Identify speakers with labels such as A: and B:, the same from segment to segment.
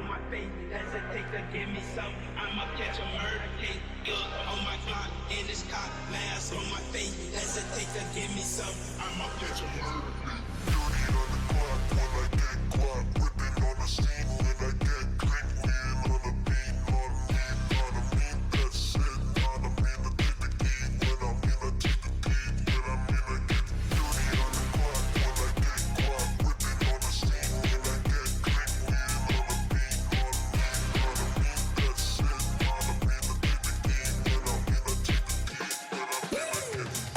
A: on my face, hesitate to give me some. I'ma catch a murder case. On my clock, in this cock, mask on my face, hesitate to give me some. I'ma catch a murder case. Dirty on the clock when I get clock, whipping on the scene when I get clean, wheel on the beat, on me, that's it, on me, I take the key, when I'm in, I take the key, when I'm in, I get dirty on the clock when I get clock, whipping on the scene when I get clean, wheel on the beat, on me, that's it, on me, I take the key, when I'm in, I take the key, when I'm in,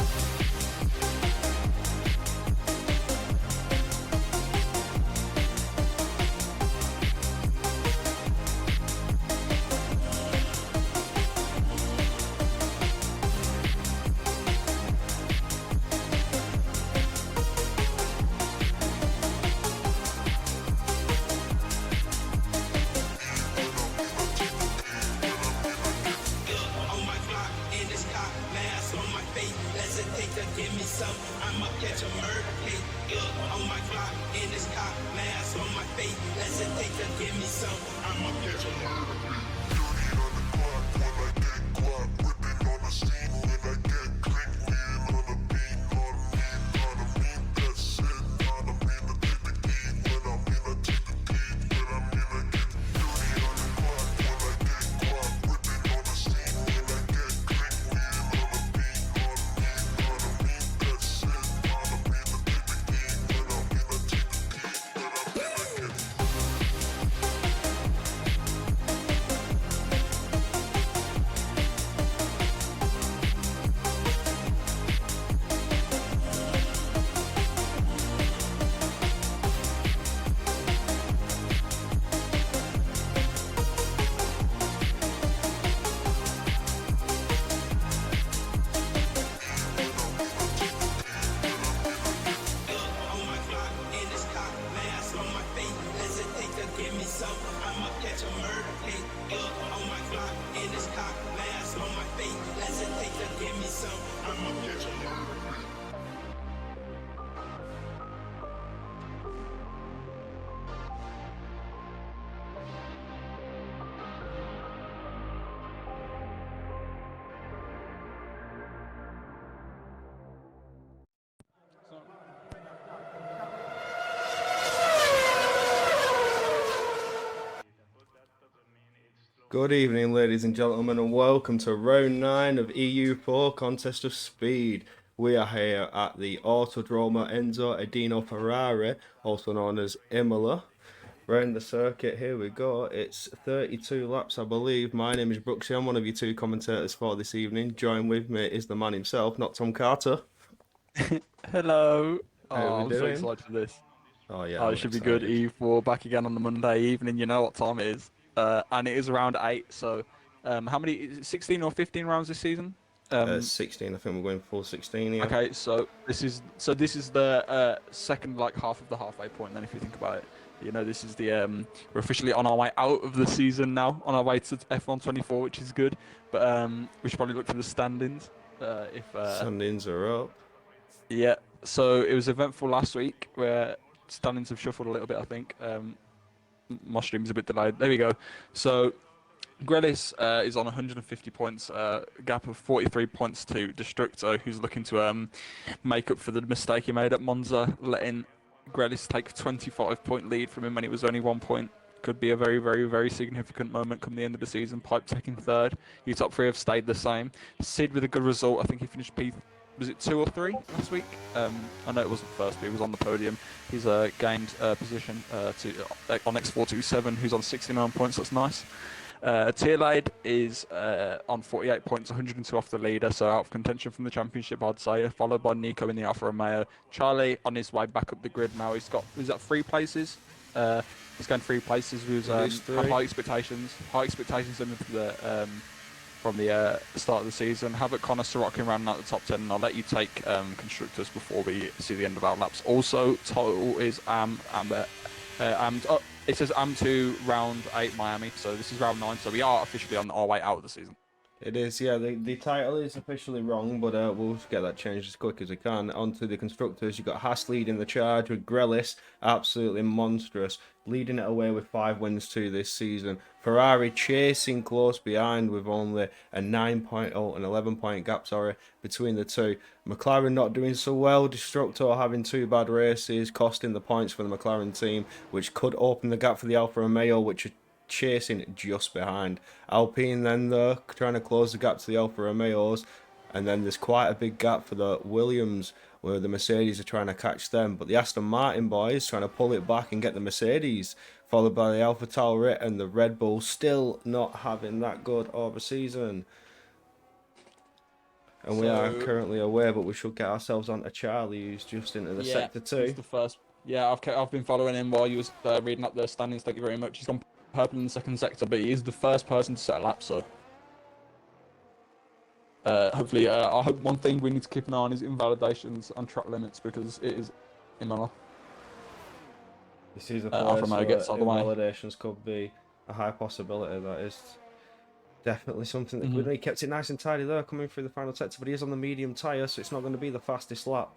A: I get on my block, in this cock, mask on my face, hesitate to give me some. I'ma catch a murder case. On my block, in this cock, mask on my face, hesitate to give me some. I'ma catch a murder case. Dirty on the clock when I get clock, whipping on the scene when I get clean, wheel on the beat, on me, that's it, on me, I take the key, when I'm in, I take the key, when I'm in, I get dirty on the clock when I get clock, whipping on the scene when I get clean, wheel on the beat, on me, that's it, on me, I take the key, when I'm in, I take the key, when I'm in, I get on my block, in this cock, mask on my face, hesitate to give me some. I'ma catch a murder case. On my block, in this cock, mask on my face, hesitate to give me some. I'ma catch a murder case.
B: Good evening, ladies and gentlemen, and welcome to round 9 of EU4 Contest of Speed. We are here at the Autodromo Enzo Edino Ferrari, also known as Imola. Round the circuit, here we go. It's 32 laps, I believe. My name is Brooksy. I'm one of your two commentators for this evening. Join with me is the man himself, not Tom Carter.
C: Hello.
B: How we
C: I'm so
B: doing?
C: excited for this.
B: Oh, yeah.
C: Oh,
B: I'm
C: it should be good.
B: excited.
C: EU4 back again on the Monday evening. You know what time it is. And it is around 8. So, how many? Is it 16 or 15 rounds this season?
B: 16, I think we're going full 16 here.
C: Okay, so this is the second like half of the halfway point. Then, if you think about it, you know this is the we're officially on our way out of the season now, on our way to F1 24, which is good. But we should probably look for the standings.
B: Standings are up.
C: Yeah, so it was eventful last week where standings have shuffled a little bit, I think. My stream's a bit delayed. There we go. So Grelis is on 150 points, gap of 43 points to Destructo, who's looking to make up for the mistake he made at Monza, letting Grelis take a 25-point lead from him when it was only 1 point. Could be a very, very, very significant moment come the end of the season. Pipe taking third. Your top three have stayed the same. Sid with a good result. I think he finished was it 2 or 3 last week? I know it wasn't first, but he was on the podium. He's gained position on X427, who's on 69 points. That's nice. Tierlade is on 48 points, 102 off the leader, so out of contention from the championship, I'd say. Followed by Nico in the Alfa Romeo. Charlie on his way back up the grid now. He's got, is that 3 places? He's going 3 places. He was had high expectations. High expectations from the start of the season. Havoc Connor Sorokin ran out the top 10, and I'll let you take constructors before we see the end of our laps. Also, total is it says AM2 round 8 Miami, so this is round 9, so we are officially on our way out of the season.
B: It is, yeah. The title is officially wrong, but we'll get that changed as quick as we can. On to the constructors. You've got Haas leading the charge with Grelis, absolutely monstrous, leading it away with 5 wins too this season. Ferrari chasing close behind with only a 9 point, an 11 point gap, sorry, between the two. McLaren not doing so well. Destructor having 2 bad races, costing the points for the McLaren team, which could open the gap for the Alfa Romeo, which are chasing just behind. Alpine then though trying to close the gap to the Alfa Romeos, and then there's quite a big gap for the Williams where the Mercedes are trying to catch them, but the Aston Martin boys trying to pull it back and get the Mercedes, followed by the Alfa Tauri and the Red Bull still not having that good of a season. And we are currently away, but we should get ourselves onto Charlie, who's just into the sector 2.
C: He's the first. Yeah, I've been following him while you was reading up the standings. Thank you very much. He's gone purple in the second sector, but he is the first person to set a lap. So hopefully, I hope one thing we need to keep an eye on is invalidations on track limits because it is Imola.
B: This is a place where
C: gets out the way.
B: invalidations could be a high possibility. That is definitely something that he kept it nice and tidy there coming through the final sector, but he is on the medium tyre, so it's not going to be the fastest lap.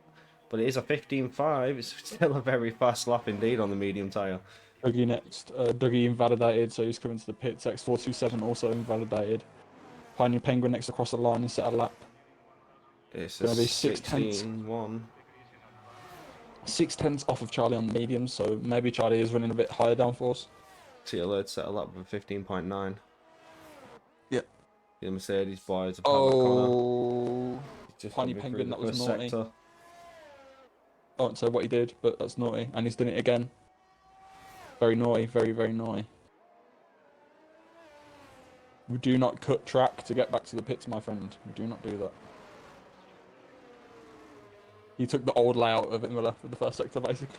B: But it is a 15.5. It's still a very fast lap indeed on the medium tyre.
C: Dougie next. Dougie invalidated, so he's coming to the pits. X427 also invalidated. Pioneer Penguin next across the line and set a lap.
B: It's
C: going
B: a
C: to be
B: 16.1.
C: 6/10 off of Charlie on the medium, so maybe Charlie is running a bit higher downforce.
B: TLO set a lap with 15.9.
C: Yeah.
B: The Mercedes boys are
C: Pioneer Penguin, that was naughty. Sector. I won't say what he did, but that's naughty. And he's done it again. Very naughty, very, very naughty. We do not cut track to get back to the pits, my friend. We do not do that. He took the old layout of Imola for the first sector, basically.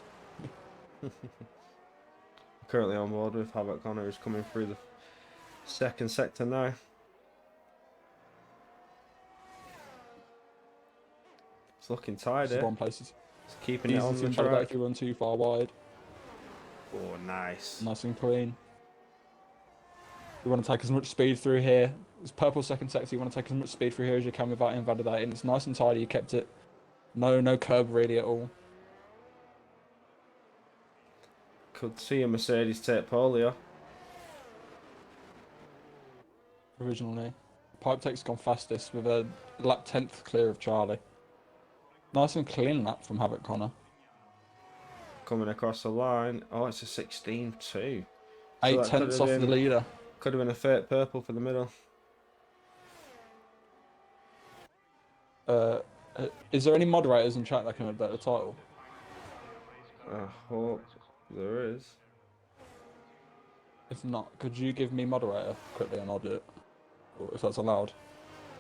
B: Currently on board with Havoc Connor, who's coming through the second sector now. It's looking tidy.
C: One place. It's
B: keeping it on the track.
C: If you run too far wide.
B: Oh, nice.
C: Nice and clean. You want to take as much speed through here. It's purple second sector. You want to take as much speed through here as you can without invalidating. It's nice and tidy. You kept it. No curb really at all.
B: Could see a Mercedes take pole here.
C: Originally. Pipe Tech's gone fastest with a lap 10th clear of Charlie. Nice and clean lap from Havoc Connor.
B: Coming across the line. Oh, it's a 16.2.
C: 8/10 off the leader.
B: Could have been a fake purple for the middle.
C: Is there any moderators in chat that can update the title?
B: I hope there is.
C: If not, could you give me moderator quickly and I'll do it? Or if that's allowed.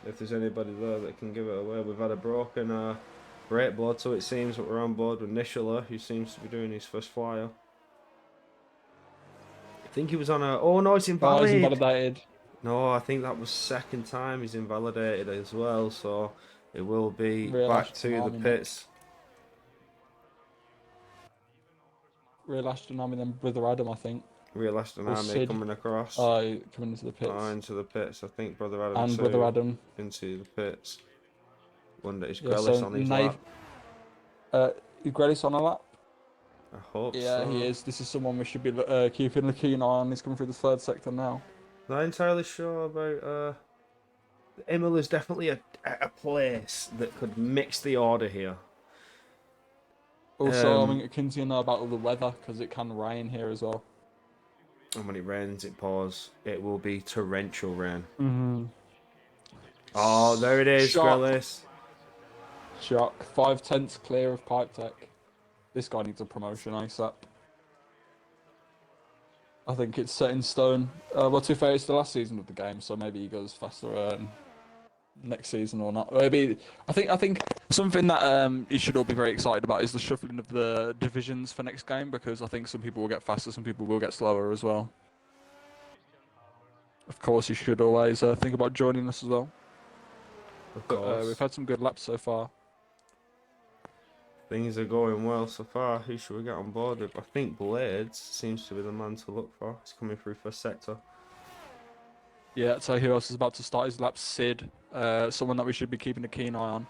B: If there's anybody there that can give it away. We've had a broken brake board, so it seems that we're on board with Nishala, who seems to be doing his first flyer. I think he was on a... Oh no, it's invalid.
C: Oh, he's invalidated.
B: No, I think that was second time he's invalidated as well, so it will be back to the pits.
C: Real Ashton Army, then Brother Adam, I think.
B: Real Ashton Army coming across.
C: Oh, coming into the pits.
B: Oh, into the pits. I think Brother Adam
C: and Brother Adam
B: into the pits. Wonder is Grelis on his lap.
C: Is Grelis on a lap?
B: I hope so.
C: Yeah, he is. This is someone we should be keeping a keen eye on. He's coming through the third sector now.
B: Not entirely sure about... Imola is definitely a place that could mix the order here.
C: Also, I mean, keen to know about all the weather, because it can rain here as well.
B: And when it rains, it pours. It will be torrential rain.
C: Mm-hmm.
B: Oh, there it is, Grelis.
C: Shock. 5/10 clear of Pipe Tech. This guy needs a promotion ASAP. I think it's set in stone. Well, to be fair, it's the last season of the game, so maybe he goes faster next season or not. Maybe I think something that you should all be very excited about is the shuffling of the divisions for next game, because I think some people will get faster, some people will get slower as well. Of course, you should always think about joining us as well.
B: Of course.
C: We've had some good laps so far.
B: Things are going well so far. Who should we get on board with? I think Blades seems to be the man to look for. He's coming through first sector.
C: Yeah, so who else is about to start his lap? Sid, someone that we should be keeping a keen eye on.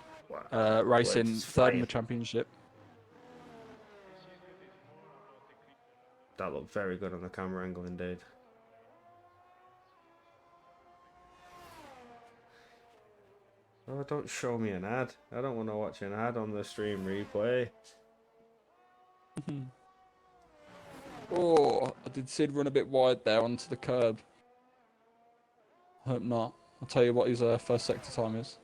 B: Wow.
C: Racing
B: It's
C: third in the
B: flying.
C: championship.
B: That looked very good on the camera angle indeed. Oh, don't show me an ad. I don't want to watch an ad on the stream replay.
C: Oh, did Sid run a bit wide there onto the curb? Hope not. I'll tell you what his first sector time is.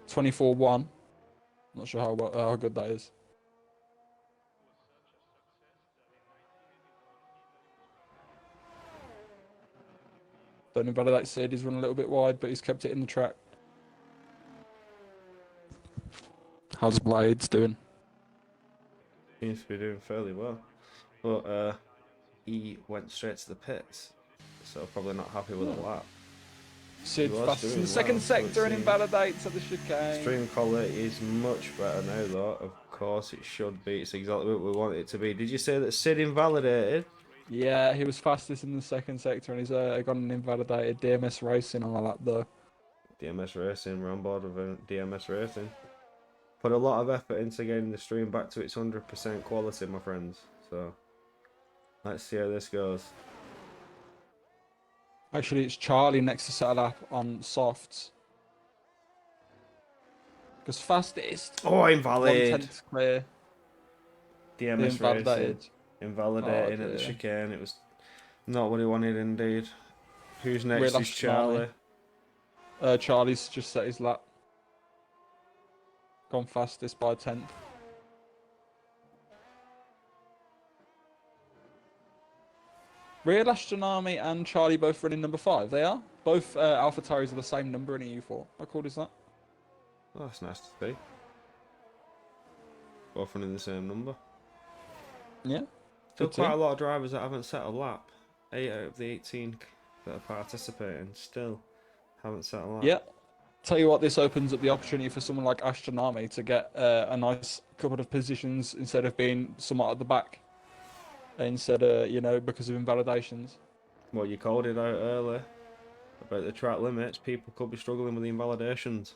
C: 24.1. Not sure how good that is. Don't invalidate Sid. He's run a little bit wide, but he's kept it in the track. How's Blades doing?
B: Seems to be doing fairly well. But he went straight to the pits. So probably not happy with the lap.
C: Sid
B: was
C: fastest in
B: doing
C: the second
B: well, so it
C: sector and
B: seems.
C: invalidates at the chicane.
B: Stream quality is much better now though. Of course it should be. It's exactly what we want it to be. Did you say that Sid invalidated?
C: Yeah, he was fastest in the second sector and he's got an invalidated DMS racing on the lap though.
B: DMS Racing, we're on board with DMS Racing. Put a lot of effort into getting the stream back to its 100% quality, my friends. So, let's see how this goes.
C: Actually, it's Charlie next to set a lap on softs. Because fastest.
B: Oh, invalid!
C: 1/10 clear.
B: DMS Racing.
C: Invalidated.
B: Invalidating
C: Oh,
B: at the
C: dear.
B: chicane. It was not what he wanted indeed. Who's next
C: Real
B: is
C: last
B: Charlie.
C: Charlie's just set his lap. Gone fastest by 1/10. Real Astronomy and Charlie both running number 5. They are. Both Alpha Taris are the same number in EU4. How cool is that?
B: Oh, that's nice to see. Both running the same number.
C: Yeah.
B: Still
C: Good
B: quite
C: team.
B: a lot of drivers that haven't set a lap. 8 out of the 18 that are participating still haven't set a lap.
C: Yeah. Tell you what, this opens up the opportunity for someone like Astronomy to get a nice couple of positions instead of being somewhat at the back. Instead of, because of invalidations.
B: Well, you called it out earlier about the track limits. People could be struggling with the invalidations.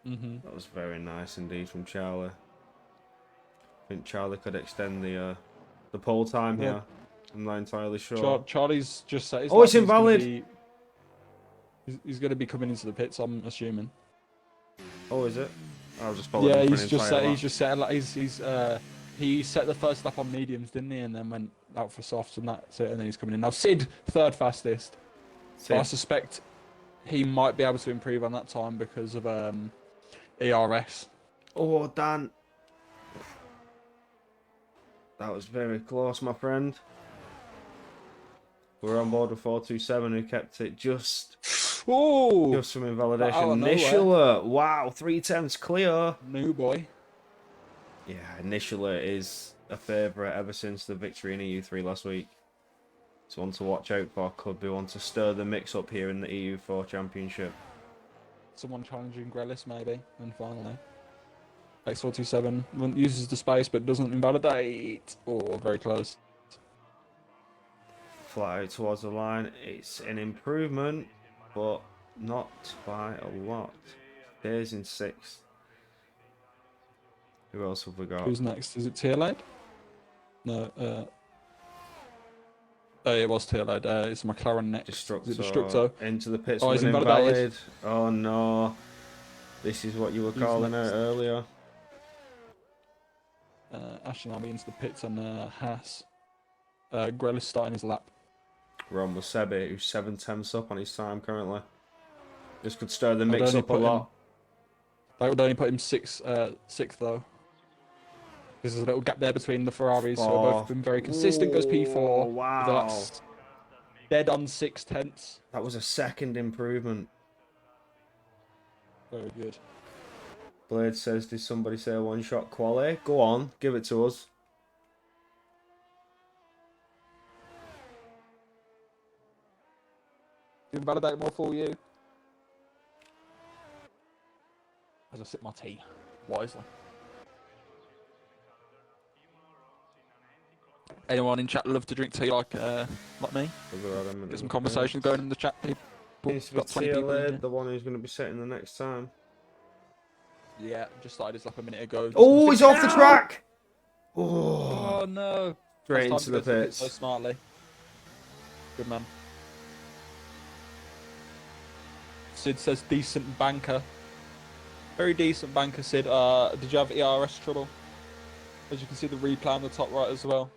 B: That was very nice indeed from Charlie. I think Charlie could extend the pole time
C: Yeah.
B: here. I'm not entirely sure.
C: Charlie's just set his
B: Oh, it's
C: lap.
B: invalid!
C: He's going to be coming into the pits, I'm assuming.
B: Oh, is it? I was just following
C: Yeah,
B: him for an
C: he's just
B: entire
C: set.
B: lap.
C: He's just set. He set the first lap on mediums, didn't he? And then went out for softs, and that's it. And then he's coming in now. Sid, third fastest. But I suspect he might be able to improve on that time because of ERS.
B: Oh, Dan. That was very close, my friend. We're on board with 427 who kept it just
C: Oh,
B: from invalidation.
A: Oh,
C: out of nowhere.
B: Nishula, wow, 3 attempts clear.
C: New boy.
B: Yeah, Nishula is a favourite ever since the victory in EU3 last week. It's one to watch out for. Could be one to stir the mix up here in the EU4 Championship.
C: Someone challenging Grelis maybe, and finally. X427 uses the space but doesn't invalidate. Oh, very close.
B: Flat out towards the line. It's an improvement, but not by a lot. Days in 6th. Who else have we got?
C: Who's next? Is it Tierlade? No, it was Tierlade. It's McLaren next.
B: Destructo.
C: Is it Destructo?
B: Into the pits
C: Oh,
B: with
C: he's
B: an
C: invalidated.
B: invalid. Oh no. This is what you were
C: Who's
B: calling
C: next?
B: out earlier.
C: Astronomy into the pits on Haas. Grelis starting his lap.
B: We're on with Sebi, who's 7 tenths up on his time currently. This could stir the
C: I'd
B: mix
C: only
B: up a
C: put
B: lot.
C: That would only put him sixth though. There's a little gap there between the Ferraris, who have both been very consistent. Goes P4.
B: Oh, wow.
C: That's dead on 6/10.
B: That was a second improvement.
C: Very good.
B: Blade says, did somebody say one shot quali? Go on, give it to us.
C: Invalidate more for you. As I sip my tea wisely. Anyone in chat love to drink tea like me? Get some conversation going in the chat, people.
B: Needs to be
C: Got 20 people in
B: Led,
C: here.
B: the one who's going to be setting the next time.
C: Yeah, just started this like a minute ago.
B: Oh, he's off the
C: No!
B: track!
C: Oh no!
B: Straight
C: That's
B: into
C: time
B: the
C: to go to
B: pits.
C: so smartly. Good man. Sid says decent banker. Very decent banker, Sid. Did you have ERS trouble? As you can see the replay on the top right as well.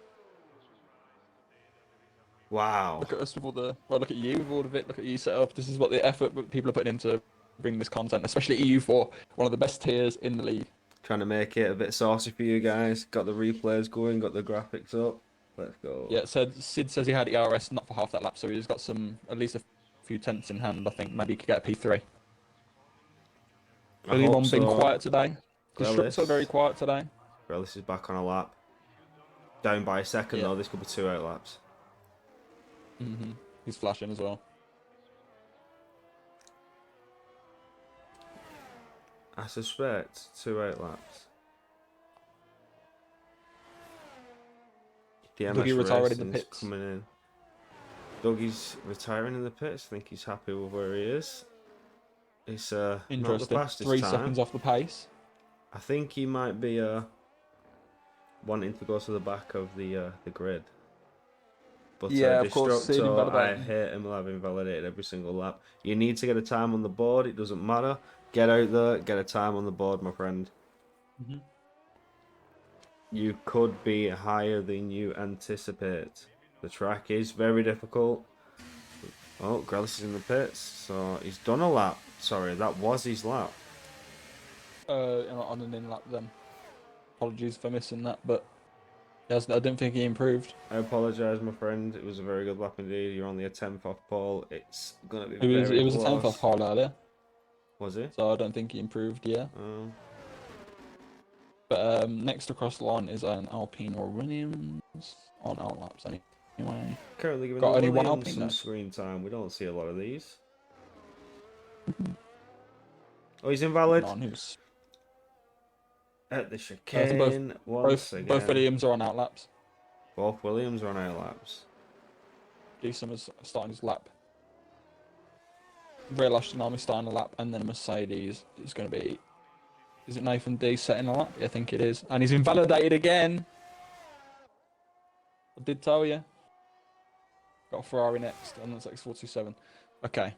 B: Wow.
C: Look at us with all the... Well, look at you with all of it. Look at you set up. This is what the effort people are putting into bring this content, especially EU4, one of the best tiers in the league.
B: Trying to make it a bit saucy for you guys. Got the replays going, got the graphics up. Let's go.
C: Yeah, Sid says he had ERS not for half that lap, so he's got some, at least a few tenths in hand. I think maybe he could get a P3. Anyone been quiet today? Destructor very quiet today.
B: Grelis is back on a lap. Down by a second though, this could be 2 out laps.
C: He's flashing as well.
B: I suspect 2 out laps.
C: Dougie retired in the pits.
B: Coming in. Dougie's retiring in the pits. I think he's happy with where he is. It's not the fastest
C: 3
B: time.
C: seconds off the pace.
B: I think he might be wanting to go to the back of the grid. But
C: yeah, of course.
B: Destructor, I hate him having validated every single lap. You need to get a time on the board. It doesn't matter. Get out there, get a time on the board, my friend. You could be higher than you anticipate. The track is very difficult. Oh, Grelis is in the pits, so he's done a lap. Sorry, that was his lap.
C: On an in lap then. Apologies for missing that, but yes, I didn't think he improved.
B: I apologise, my friend. It was a very good lap indeed. You're only a 10th off pole. It's gonna be
C: It was
B: close.
C: a 10th off pole earlier.
B: Was it?
C: So I don't think he improved, yeah. But next across the line is an Alpine or Williams on our laps anyway.
B: Currently giving
C: Got
B: the
C: only one
B: Williams
C: Alpine
B: some
C: though.
B: screen time. We don't see a lot of these. Oh, he's invalid. At the chicane once again.
C: Both Williams are on outlaps.
B: Both Williams are on outlaps.
C: D Summers starting his lap. Real Ashton starting a lap, and then Mercedes is going to be. Is it Nathan D setting a lap? Yeah, I think it is. And he's invalidated again. I did tell you. Got a Ferrari next, and that's X427. Okay.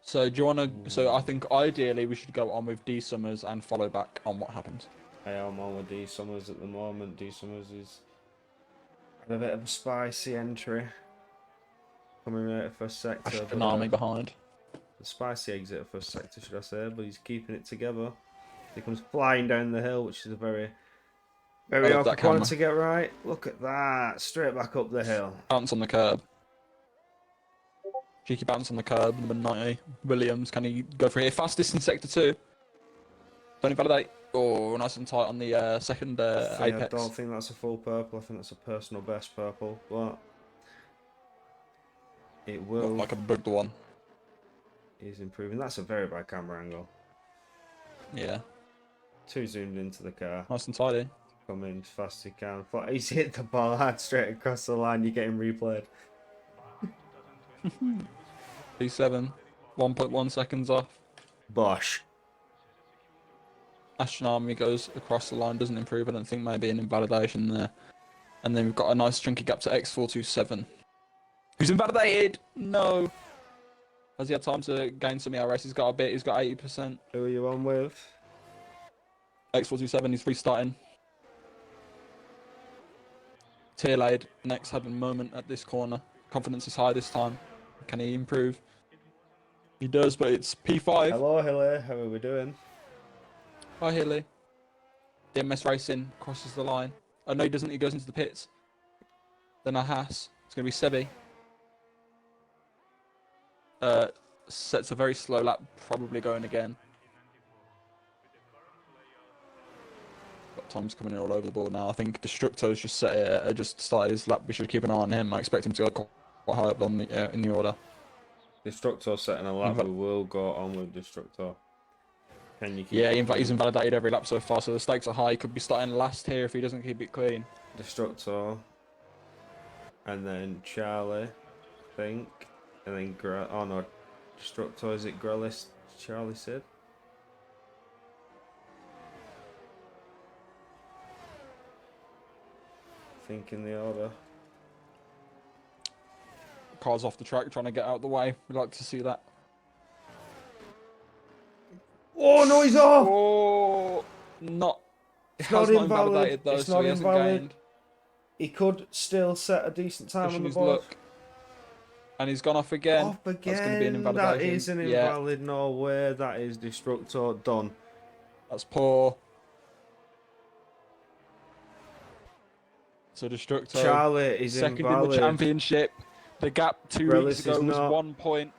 C: So do you want to? So I think ideally we should go on with D Summers and follow back on what happened.
B: I am on with D Summers at the moment. D Summers is a bit of a spicy entry. Coming out of first sector.
C: An army behind.
B: The spicy exit of first sector, should I say? But he's keeping it together. He comes flying down the hill, which is a very awkward one to get right. Look at that, straight back up the hill.
C: Bounce on the curb. Cheeky bounce on the curb, number 90. Williams, can he go for here? Fastest in sector 2. Don't invalidate. Oh, nice and tight on the second apex.
B: I don't think that's a full purple. I think that's a personal best purple. But it will.
C: Not like a big one.
B: He's improving. That's a very bad camera angle.
C: Yeah.
B: Too zoomed into the car.
C: Nice and tidy.
B: Come in as fast as he can. He's hit the ball hard straight across the line. You're getting replayed.
C: P7. 1.1 seconds off.
B: Bosh.
C: Ashton Army goes across the line, doesn't improve. I don't think maybe an invalidation there. And then we've got a nice chunky gap to X427. Who's invalidated? No. Has he had time to gain some ERS? He's got a bit. He's got 80%.
B: Who are you on with?
C: X427. He's restarting. Tearlaid next had a moment at this corner. Confidence is high this time. Can he improve? He does, but it's P5.
B: Hello, Hilly. How are we doing?
C: Hi, Hilly. DMS Racing crosses the line. Oh, no, he doesn't. He goes into the pits. Then a Haas. It's going to be Sebi. Sets a very slow lap, probably going again. Got Tom's coming in all over the board now. I think Destructo's just started his lap. We should keep an eye on him. I expect him to go quite high up on the, in the order.
B: Destructor setting a lap. We will go on with Destructor. Can you keep
C: he's invalidated every lap so far, so the stakes are high. He could be starting last here if he doesn't keep it clean.
B: Destructor, and then Charlie, I think, and then oh no, Destructor, is it Grelis? Charlie said. I think in the order.
C: Car's off the track trying to get out of the way. We'd like to see that.
B: Oh no, he's off!
C: Oh, not.
B: It's
C: Has
B: not invalid.
C: invalidated though,
B: It's
C: so
B: not
C: he hasn't
B: invalid.
C: gained.
B: He could still set a decent time
C: Pushing
B: on the
C: his
B: board.
C: luck. And he's gone off again.
B: Off again.
C: That's going to be an
B: That
C: invalidation.
B: is an
C: Yeah,
B: invalid. No way. That is Destructor done.
C: that's poor. So Destructor,
B: Charlie is
C: second
B: invalid.
C: in the championship. The gap 2
B: Grelis
C: weeks ago
B: is
C: was
B: not.
C: 1 point.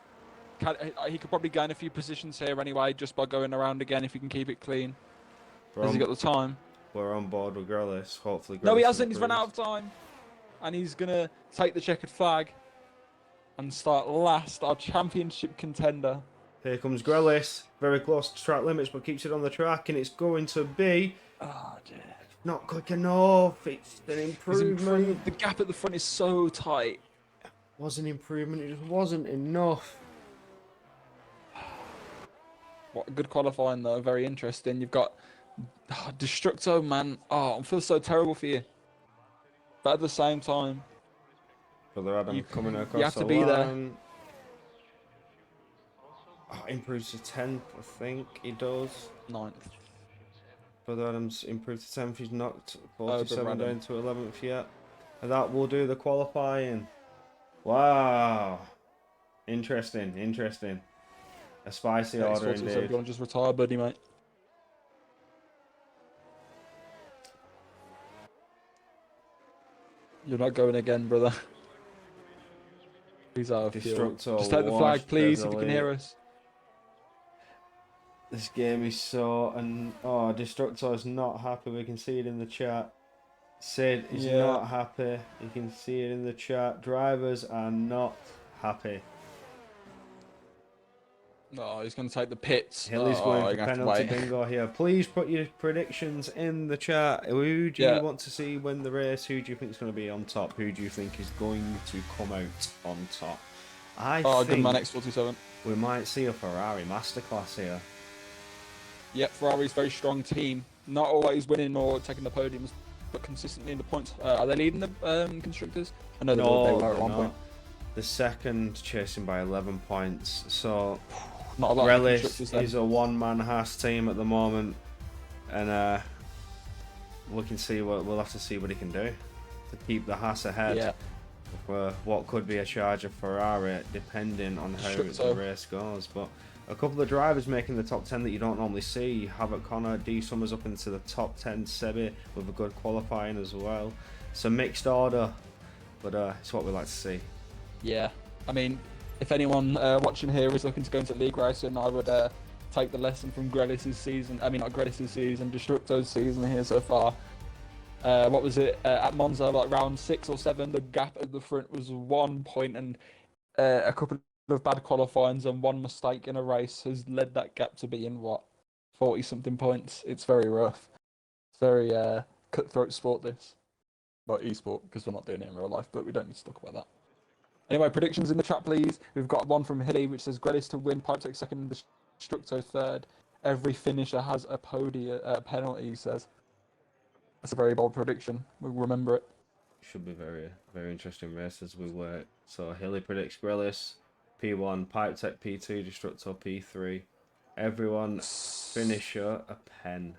C: He could probably gain a few positions here anyway, just by going around again if he can keep it clean. Has he got the time?
B: We're on board with Grelis. Hopefully,
C: No, he
B: Grelis
C: hasn't. He's run
B: improves.
C: out of time. And he's going to take the checkered flag and start last, our championship contender.
B: Here comes Grelis. Very close to track limits, but keeps it on the track, and it's going to be
C: Oh, dear.
B: not quick enough. It's an
C: He's
B: improvement.
C: improved. The gap at the front is so tight.
B: Was an improvement. It just wasn't enough.
C: What a good qualifying, though. Very interesting. You've got Destructo, man. Oh, I feel so terrible for you. But at the same time,
B: Brother Adam coming across
C: have to
B: the
C: be there.
B: line. Oh, improves to 10th, I think he does.
C: 9th.
B: Brother Adams improved to 10th. He's knocked
C: Brother
B: 47
C: Adam.
B: down to 11th yet. And that will do the qualifying. Wow. Interesting, interesting. A spicy order
C: So
B: indeed.
C: you want to just retire, buddy, mate? You're not going again, brother. He's out of fuel.
B: Destructo
C: Just take the
B: washed
C: flag, please, if you
B: Beverly.
C: can hear us.
B: This game is so... Oh, Destructo is not happy. We can see it in the chat. Sid is
C: Yeah.
B: not happy. You can see it in the chat. Drivers are not happy.
C: No, he's going to take the pits.
B: Hilly's
C: Oh,
B: going for
C: you're gonna have to
B: penalty
C: wait.
B: bingo here. Please put your predictions in the chat. Who do you want to see win the race? Who do you think is going to be on top? Who do you think is going to come out on top? I
C: Good
B: think
C: man, X47.
B: we might see a Ferrari masterclass here.
C: Yep, Ferrari's very strong team. Not always winning or taking the podiums, but consistently in the points. Are they leading the constructors? I know they were at one point.
B: The second chasing by 11 points. So
C: Not a lot of
B: Relis
C: constructors then.
B: is a one-man Haas team at the moment, and we can see we'll have to see what he can do to keep the Haas ahead.
C: Yeah.
B: For what could be a charge of Ferrari, depending on how the race goes. But a couple of drivers making the top 10 that you don't normally see. Havoc Connor, D Summers up into the top 10, Sebi with a good qualifying as well. It's a mixed order, but it's what we like to see.
C: Yeah, I mean, if anyone watching here is looking to go into league racing, I would take the lesson from Grelis' season. I mean, not Grelis' season, Destructo's season here so far. What was it at Monza? Like round 6 or 7, the gap at the front was 1 point, and a couple of bad qualifyings and one mistake in a race has led that gap to be in 40 something points. It's very rough. It's very cutthroat sport, this. Well, esport, because we're not doing it in real life, but we don't need to talk about that. Anyway, predictions in the chat, please. We've got one from Hilly, which says Grelis to win, Pipetech second, Destructo third. Every finisher has a penalty, he says. That's a very bold prediction. We'll remember it.
B: Should be very, very interesting race as we work. So Hilly predicts Grelis, P1, Pipetech P2, Destructo P3. Everyone finisher a pen.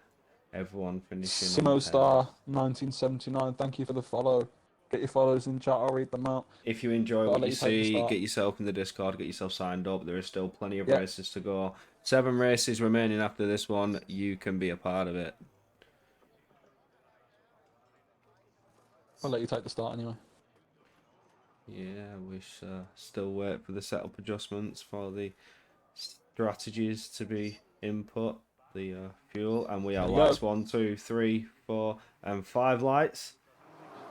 B: Everyone finishing.
C: Simo Star 1979. Thank you for the follow. Get your follows in chat. I'll read them out.
B: If you enjoy what you see,
C: start.
B: get yourself in the Discord, get yourself signed up. There is still plenty of
C: Yeah.
B: races to go. 7 races remaining after this one. You can be a part of it.
C: I'll let you take the start anyway.
B: Yeah, we still wait for the setup adjustments for the strategies to be input, the fuel, and we are lights 1, 2, 3, 4, and 5 lights.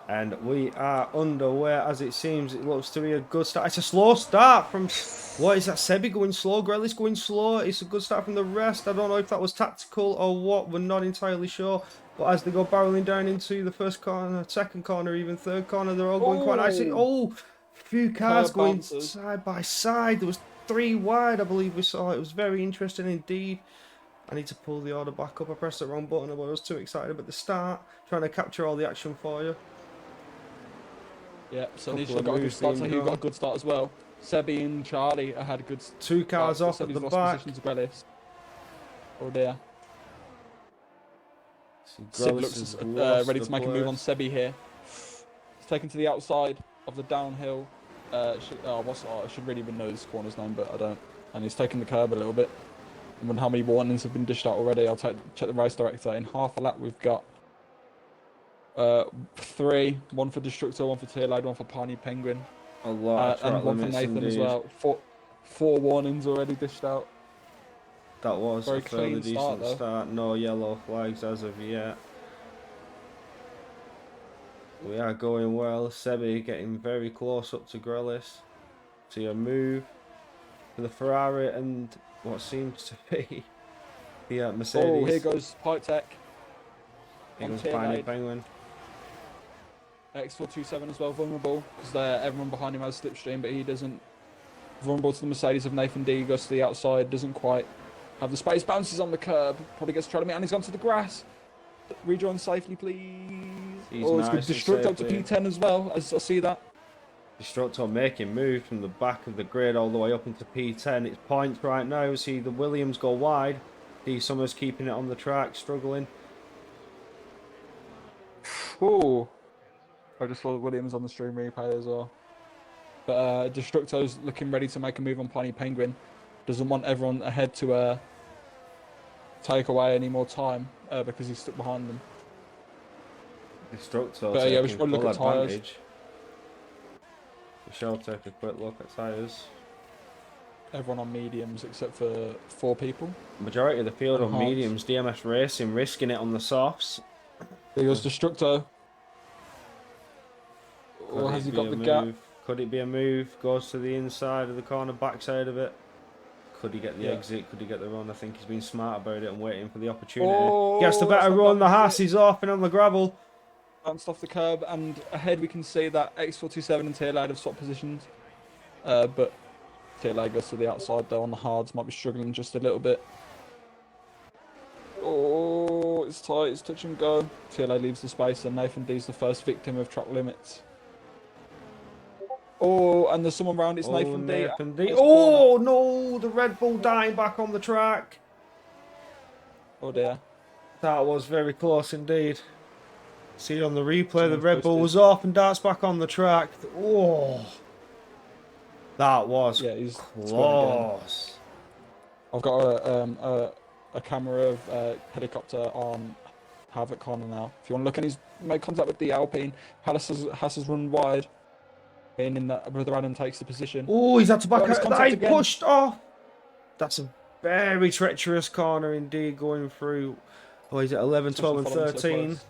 B: And we are underway as it seems. It looks to be a good start. It's a slow start from... What is that? Sebi going slow? Grelis going slow? It's a good start from the rest. I don't know if that was tactical or what. We're not entirely sure. But as they go barreling down into the first corner, second corner, even third corner, they're all going quite nicely. Oh, few cars
C: Curb
B: going
C: bouncers.
B: side by side. There was 3 wide, I believe we saw. It was very interesting indeed. I need to pull the order back up. I pressed the wrong button, but I was too excited at the start, trying to capture all the action for you.
C: Yeah, so
B: Couple
C: Nisha
B: of
C: got a good
B: moves
C: start. So
B: being
C: he got a
B: done.
C: good start as well. Sebi and Charlie had a good
B: 2 cars
C: start,
B: off at
C: Sebi's
B: the
C: lost
B: back.
C: position to Grelis. Oh dear. Sib
B: Grelis
C: looks
B: has lost
C: ready
B: the
C: to make a move on
B: place.
C: Sebi here. He's taken to the outside of the downhill. I should really even know this corner's name, but I don't. And he's taken the curb a little bit. I wonder how many warnings have been dished out already. I'll check the race director. In half a lap, we've got 3. 1 for Destructor, 1 for Tearlide, 1 for Piney Penguin.
B: A lot of track
C: and 1 for
B: limits
C: Nathan
B: indeed.
C: as well. 4 warnings already dished out.
B: That was
C: Very
B: a fairly
C: clean start,
B: decent
C: though.
B: start. No yellow flags as of yet. We are going well. Sebi getting very close up to Grelis. See a move for the Ferrari and what seems to be the Mercedes.
C: Oh, here goes Pipe Tech.
B: Here
C: on
B: goes
C: tier
B: Piney
C: eight.
B: Penguin.
C: X427 as well, vulnerable, because everyone behind him has slipstream, but he doesn't. Vulnerable to the Mercedes of Nathan D, goes to the outside, doesn't quite have the space, bounces on the curb, probably gets tried to meet, and he's gone to the grass. Rejoin safely, please.
B: He's
C: It's
B: nice
C: good.
B: and
C: Destruct up to
B: safely.
C: P10 as well, as I see that.
B: Destructor making moves from the back of the grid all the way up into P10. It's points right now. See the Williams go wide. D Summers keeping it on the track, struggling.
C: Oh, I just saw Williams on the stream replay as well. But Destructo's looking ready to make a move on Piney Penguin. Doesn't want everyone ahead to take away any more time because he's stuck behind them.
B: Destructor
C: But yeah, we
B: taking
C: should look
B: full
C: at tyres.
B: advantage. We shall take a quick look at tyres.
C: Everyone on mediums except for 4 people.
B: Majority of the field on
C: Hards.
B: mediums. DMS Racing risking it on the softs.
C: There goes Destructo. Or has he got the gap?
B: Could it be a move? Goes to the inside of the corner, backside of it. Could he get the exit? Could he get the run? I think he's been smart about it and waiting for the opportunity.
C: Oh,
B: Gets the
C: that's
B: better
C: not
B: run. The
C: bad, is
B: Haas
C: it?
B: is off and on the gravel.
C: Bounced off the curb, and ahead we can see that X427 and Tailade have swapped positions. But Tailade goes to the outside though on the hards, might be struggling just a little bit. Oh, it's tight, it's touch and go. Tailade leaves the space, and Nathan D's the first victim of track limits. Oh, and there's someone around, it's Nathan D.
B: Oh no, the Red Bull dying back on the track.
C: Oh dear.
B: That was very close indeed. See on the replay, the
C: Someone's
B: Red Bull
C: posted.
B: was off and darts back on the track. Oh, that was
C: Yeah,
B: close.
C: I've got a camera of helicopter on Havoc Corner now. If you want to look, and he's made contact with the Alpine. Haas has run wide. And in that, Brother Adam takes the position.
B: Oh, he's had to back
C: Got his
B: out.
C: contact
B: He
C: again.
B: pushed off. That's a very treacherous corner indeed going through. Oh, he's at 11, 12 and
C: Especially following so
B: 13.
C: close.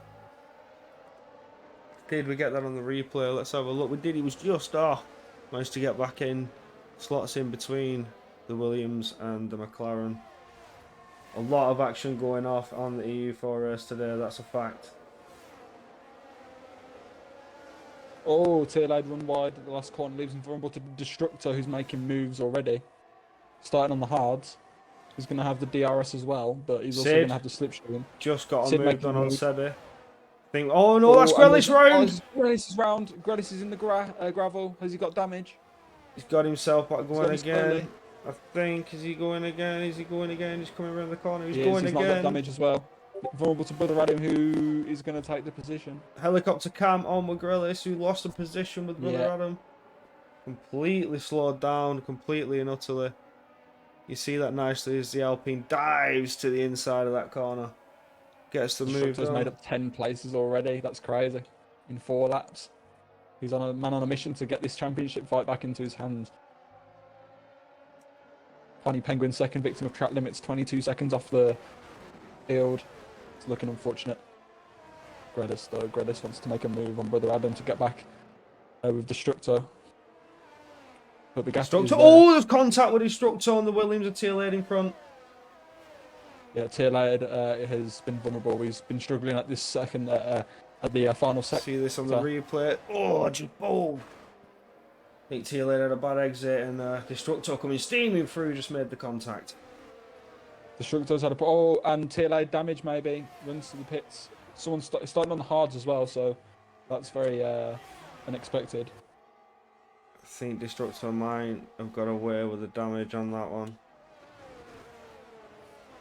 B: Did we get that on the replay? Let's have a look. We did. He was just off. Managed to get back in. Slots in between the Williams and the McLaren. A lot of action going off on the EU4 race today. That's a fact.
C: Oh, Tailade run wide at the last corner, leaves him vulnerable to Destructor, who's making moves already. Starting on the hards. He's going to have the DRS as well, but he's also
B: Sid.
C: going to have the slipstream.
B: Just got a
C: Sid
B: move
C: making
B: done
C: a
B: on
C: move.
B: Sebi. Think. Oh no, that's
C: and
B: Grealish
C: there's-
B: round.
C: Oh, Grealish is round. Grealish is in the gravel. Has he got damage?
B: He's got himself back going
C: got his
B: again.
C: early.
B: I think. Is he going again? Is he going again? He's coming around the corner. He's
C: He is,
B: going
C: he's not got
B: again.
C: damage as well. Vulnerable to Brother Adam, who is going to take the position.
B: Helicopter cam on with Grealish, who lost a position with Brother
C: Yeah.
B: Adam. Completely slowed down, completely and utterly. You see that nicely as the Alpine dives to the inside of that corner. Gets the move
C: Destructor's
B: done.
C: made up 10 places already. That's crazy. In 4 laps. He's on a man on a mission to get this championship fight back into his hands. Funny Penguin, second victim of track limits, 22 seconds off the field. It's looking unfortunate. Grelis, though. Grelis wants to make a move on Brother Adam to get back with Destructor. But the gap is
B: Destructor.
C: there.
B: Oh, there's contact with Destructor on the Williams and Tailade in front.
C: Yeah, Tierlaid has been vulnerable. He's been struggling at this second at the final sector.
B: See this on the replay. Oh, just boom. I think Teal had a bad exit, and Destructor coming steaming through just made the contact.
C: Destructor's had and Tierlaid damage maybe runs to the pits. Someone's starting on the hards as well, so that's very unexpected.
B: I think Destructor might have got away with the damage on that one.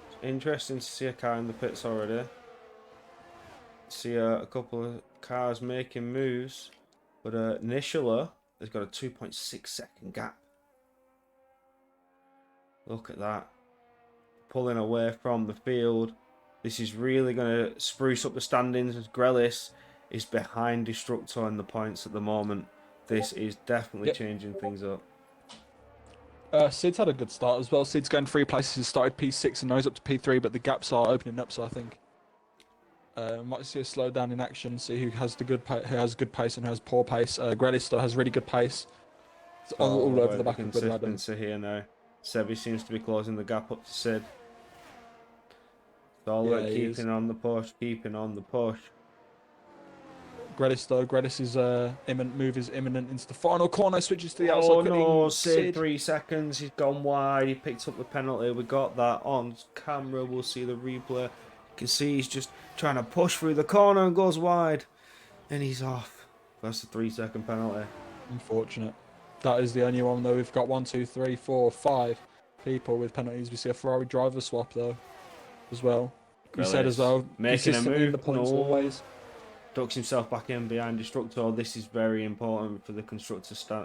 B: It's interesting to see a car in the pits already. See a couple of cars making moves, but Nishula has got a 2.6 second gap. Look at that. Pulling away from the field. This is really going to spruce up the standings as Grelis is behind Destructor in the points at the moment. This is definitely changing things up.
C: Sid's had a good start as well. Sid's going 3 places. He started P6 and now he's up to P3, but the gaps are opening up, so I think might see a slowdown in action. See who has good pace and who has poor pace. Grelis though has really good pace. It's all over the back of Good Adam.
B: Here now. Sebi seems to be closing the gap up to Sid. It's all about keeping on the push,
C: Grelis is imminent into the final corner, switches to the outside.
B: Oh no, Sid 3 seconds, he's gone wide, he picked up the penalty, we got that on camera, we'll see the replay. You can see he's just trying to push through the corner and goes wide, and he's off. That's a 3 second penalty.
C: Unfortunate. That is the only one though. We've got 1, 2, 3, 4, 5 people with penalties. We see a Ferrari driver swap though, as well. He said as well,
B: making a move.
C: In the points always.
B: Ducks himself back in behind Destructor. This is very important for the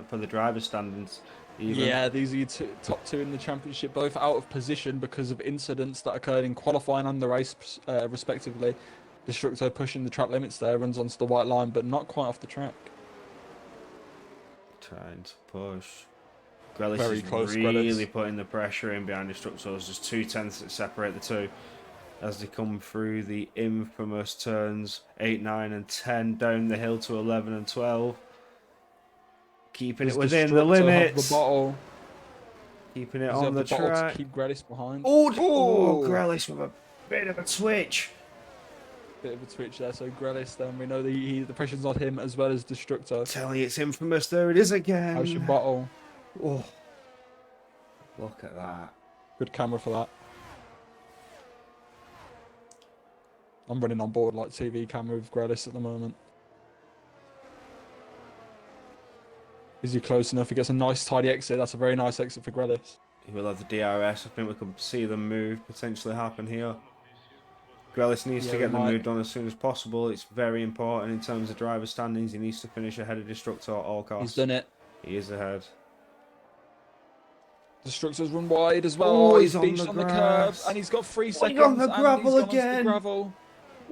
B: for the driver standings. Even.
C: Yeah, these are your top 2 in the championship, both out of position because of incidents that occurred in qualifying and the race, respectively. Destructor pushing the track limits there, runs onto the white line, but not quite off the track.
B: Trying to push. Grelis is really putting the pressure in behind Destructor. There's just 2 tenths that separate the two as they come through the infamous turns 8, 9 and 10 down the hill to 11 and 12. Keeping it within the limits.
C: The bottle.
B: Keeping it on the track.
C: To keep Grelis behind.
B: Oh, Grelis with a bit of a twitch.
C: Bit of a twitch there, so Grelis then we know the pressure's on him as well as Destructor.
B: Tell you it's infamous, there it is again.
C: How's your bottle?
B: Oh, look at that.
C: Good camera for that. I'm running on board like TV camera with Grelis at the moment. Is he close enough? He gets a nice tidy exit. That's a very nice exit for Grelis.
B: He will have the DRS. I think we can see the move potentially happen here. Grelis needs to get the move done as soon as possible. It's very important in terms of driver standings. He needs to finish ahead of Destructor at all costs.
C: He's done it.
B: He is ahead.
C: Destructor's run wide as well.
B: Oh, he's
C: beached on the curb, and he's got 3 seconds.
B: He's on the gravel again.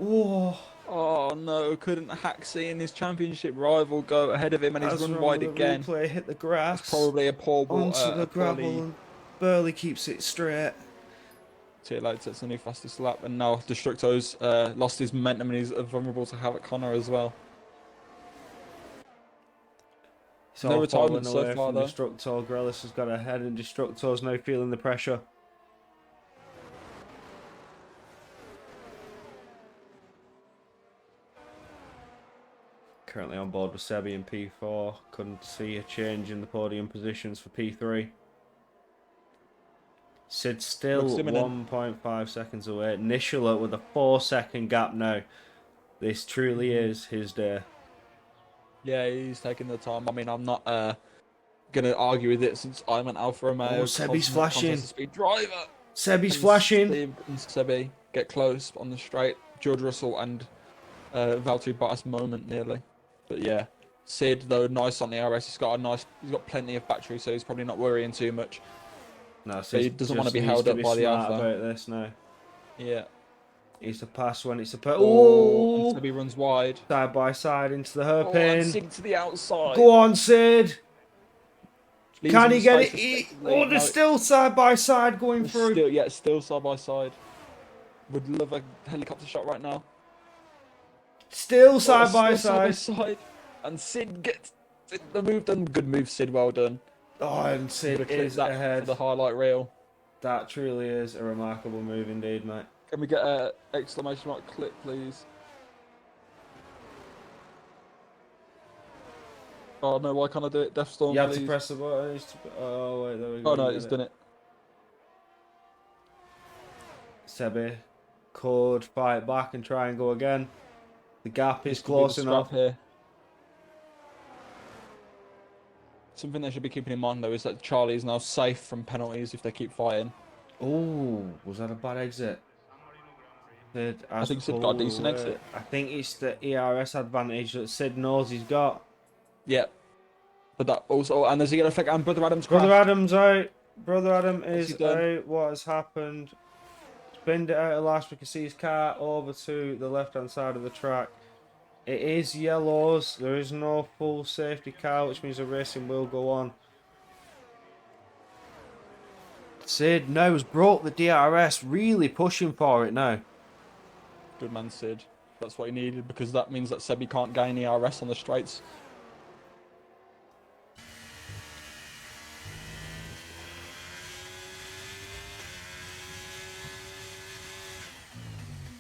C: Oh. Oh no! Couldn't hack seeing his championship rival go ahead of him, and he's run wide again.
B: Replay hit the grass.
C: It's probably a poor ball
B: onto the gravel, and Burley keeps it straight.
C: Tierlaid sets a new fastest lap, and now Destructo's lost his momentum, and he's vulnerable to Havoc Connor as well.
B: It's no retirement so far, though. Destructor, Grelis has got ahead, and Destructor's now feeling the pressure. Currently on board with Sebi in P4. Couldn't see a change in the podium positions for P3. Sid still 1.5 seconds away. Nishula with a 4 second gap now. This truly is his day.
C: Yeah, he's taking the time. I mean, I'm not going to argue with it since I'm an Alfa Romeo.
B: Oh, Sebi's flashing.
C: Speed driver.
B: Sebi's flashing.
C: Steve and Sebi get close on the straight. George Russell and Valtteri Bottas moment nearly. But yeah, Sid though nice on the RS. He's got plenty of battery, so he's probably not worrying too much.
B: No,
C: so he doesn't want to be held up by the Alpha.
B: About this now.
C: Yeah.
B: He's to pass when it's a
C: Oh! Sebi runs wide.
B: Side by side into the hairpin.
C: And Sid to the outside.
B: Go on, Sid. Can he get it? Oh, they're still side by side going through.
C: Still side by side. Would love a helicopter shot right now.
B: Still side by side.
C: And Sid gets the move done. Good move, Sid. Well done.
B: Oh, and Sid is
C: that
B: ahead.
C: For the highlight reel.
B: That truly is a remarkable move indeed, mate.
C: Can we get a exclamation mark clip, please? Oh no, why can't I do it? Death Storm,
B: You have
C: please.
B: to press the button. Oh, wait, there we go.
C: Oh no,
B: You
C: it's
B: get
C: done it.
B: Sebi could fight back and try and go again. The gap is
C: This could be the
B: close
C: scrap
B: enough.
C: here. Something they should be keeping in mind though is that Charlie is now safe from penalties if they keep fighting.
B: Oh, was that a bad exit?
C: I think Sid got a decent exit.
B: I think it's the ERS advantage that Sid knows he's got.
C: Yeah. But that also, and there's a yellow flag, and Brother Adams crashed.
B: Brother Adam's out. Brother Adam
C: What's he
B: is
C: done?
B: out. What has happened? Spinned it out of last. We can see his car over to the left-hand side of the track. It is yellows. There is no full safety car, which means the racing will go on. Sid now has brought the DRS, really pushing for it now.
C: Good man, Sid. That's what he needed because that means that Sebi can't gain ERS on the straights.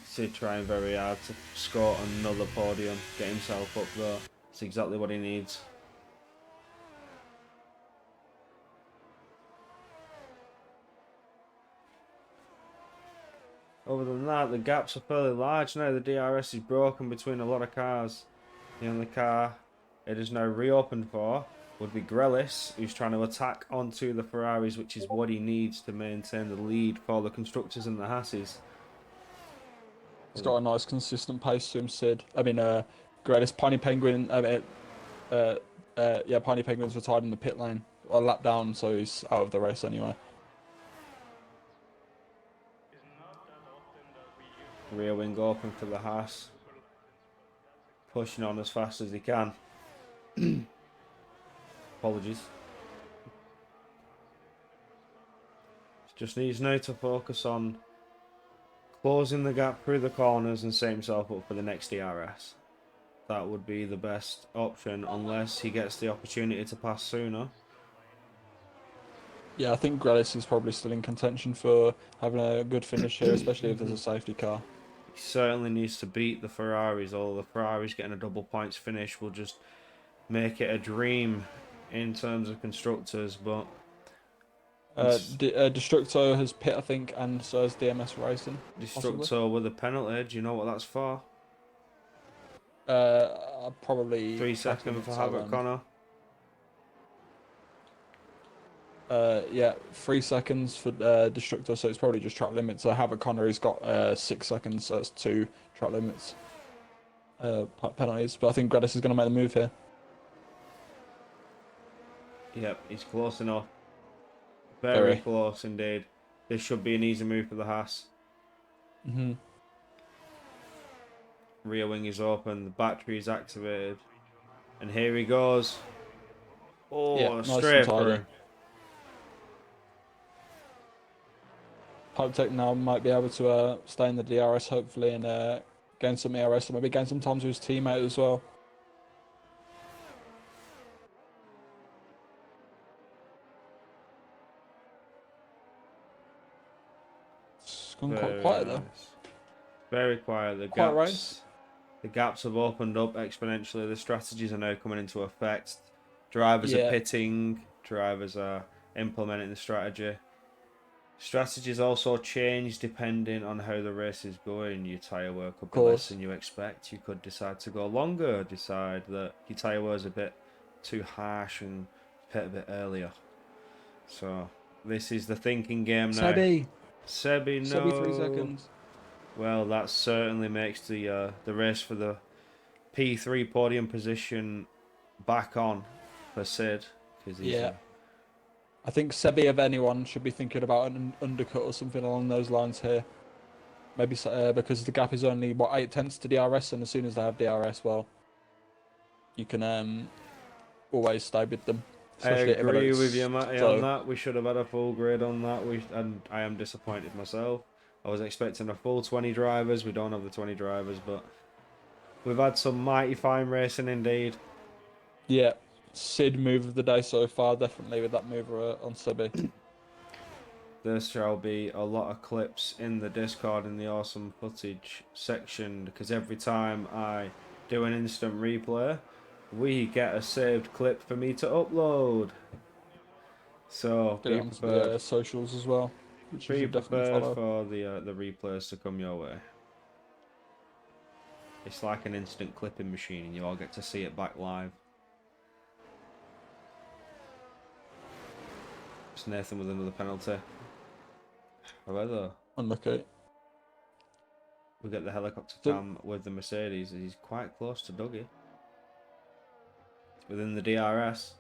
B: Sid trying very hard to score another podium, get himself up there. It's exactly what he needs. Other than that, the gaps are fairly large now. The DRS is broken between a lot of cars. The only car it is now reopened for would be Grelis, who's trying to attack onto the Ferraris, which is what he needs to maintain the lead for the constructors and the Hasses.
C: He's got a nice consistent pace to him, Sid. I mean, Greatest Piney Penguin. Yeah, Piney Penguin's retired in the pit lane. A lap down, so he's out of the race anyway.
B: Rear wing open for the Haas. Pushing on as fast as he can. Apologies. Just needs now to focus on closing the gap through the corners and set himself up for the next DRS. That would be the best option unless he gets the opportunity to pass sooner.
C: Yeah, I think Grelis is probably still in contention for having a good finish here, especially if there's a safety car.
B: He certainly needs to beat the Ferraris, although the Ferraris getting a double points finish will just make it a dream in terms of constructors, but
C: Destructo has pit, I think, and so has DMS Racing.
B: Destructo with a penalty, do you know what that's for?
C: Probably
B: 3 seconds for Havoc Connor.
C: Yeah, 3 seconds for Destructo, so it's probably just track limits. So Havoc Connor has got 6 seconds, so that's 2 track limits penalties. But I think Gradis is going to make the move here.
B: Yep, he's close enough. Very close indeed. This should be an easy move for the Haas. Rear wing is open, the battery is activated. And here he goes. Oh,
C: Yeah,
B: straight through.
C: Pipe Tech now might be able to stay in the DRS hopefully and gain some ERS and maybe gain some time to his teammate as well. It's gone quite quiet though.
B: Very quiet. The gaps have opened up exponentially. The strategies are now coming into effect. Drivers are pitting. Drivers are implementing the strategy. Strategies also change depending on how the race is going. Your tyre wear could be less than you expect. You could decide to go longer, decide that your tyre wear is a bit too harsh and pit a bit earlier. So this is the thinking game now. Sebi, no.
C: Sebi 3 seconds.
B: Well, that certainly makes the race for the P3 podium position back on for Sid.
C: Yeah. I think Sebi, of anyone, should be thinking about an undercut or something along those lines here. Maybe because the gap is only, 8 tenths to DRS, and as soon as they have DRS, well, you can always stay with them.
B: I agree with you, Matty, on that. We should have had a full grid on that. And I am disappointed myself. I was expecting a full 20 drivers. We don't have the 20 drivers, but we've had some mighty fine racing indeed.
C: Yeah. Sid move of the day so far, definitely with that mover on Sebi.
B: there shall be a lot of clips in the Discord in the awesome footage section, because every time I do an instant replay, we get a saved clip for me to upload. So
C: Get it
B: be
C: onto
B: prepared.
C: the socials as well, which you
B: Be
C: should definitely
B: prepared
C: follow.
B: for the replays to come your way. It's like an instant clipping machine, and you all get to see it back live. It's Nathan with another penalty. However,
C: Unlucky.
B: we get the helicopter
C: So-
B: cam with the Mercedes. He's quite close to Dougie. Within the DRS.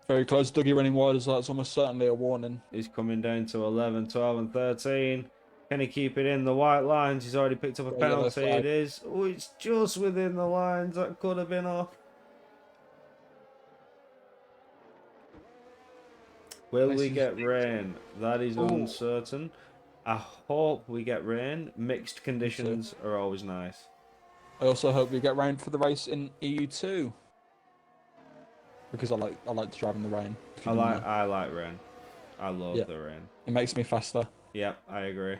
C: Very close. Dougie running wide as well. It's almost certainly a warning.
B: He's coming down to 11, 12 and 13. Can he keep it in the white lines? He's already picked up a
C: Got a yellow
B: penalty.
C: flag.
B: It is. Oh, it's just within the lines. That could have been off. Will
C: This
B: we
C: is
B: get rain? That is
C: Ooh.
B: uncertain. I hope we get rain. Mixed conditions are always nice.
C: I also hope we get rain for the race in EU2. Because I like to drive in the rain. if you didn't know.
B: I like rain. I love
C: Yeah.
B: the rain.
C: It makes me faster.
B: Yep, I agree.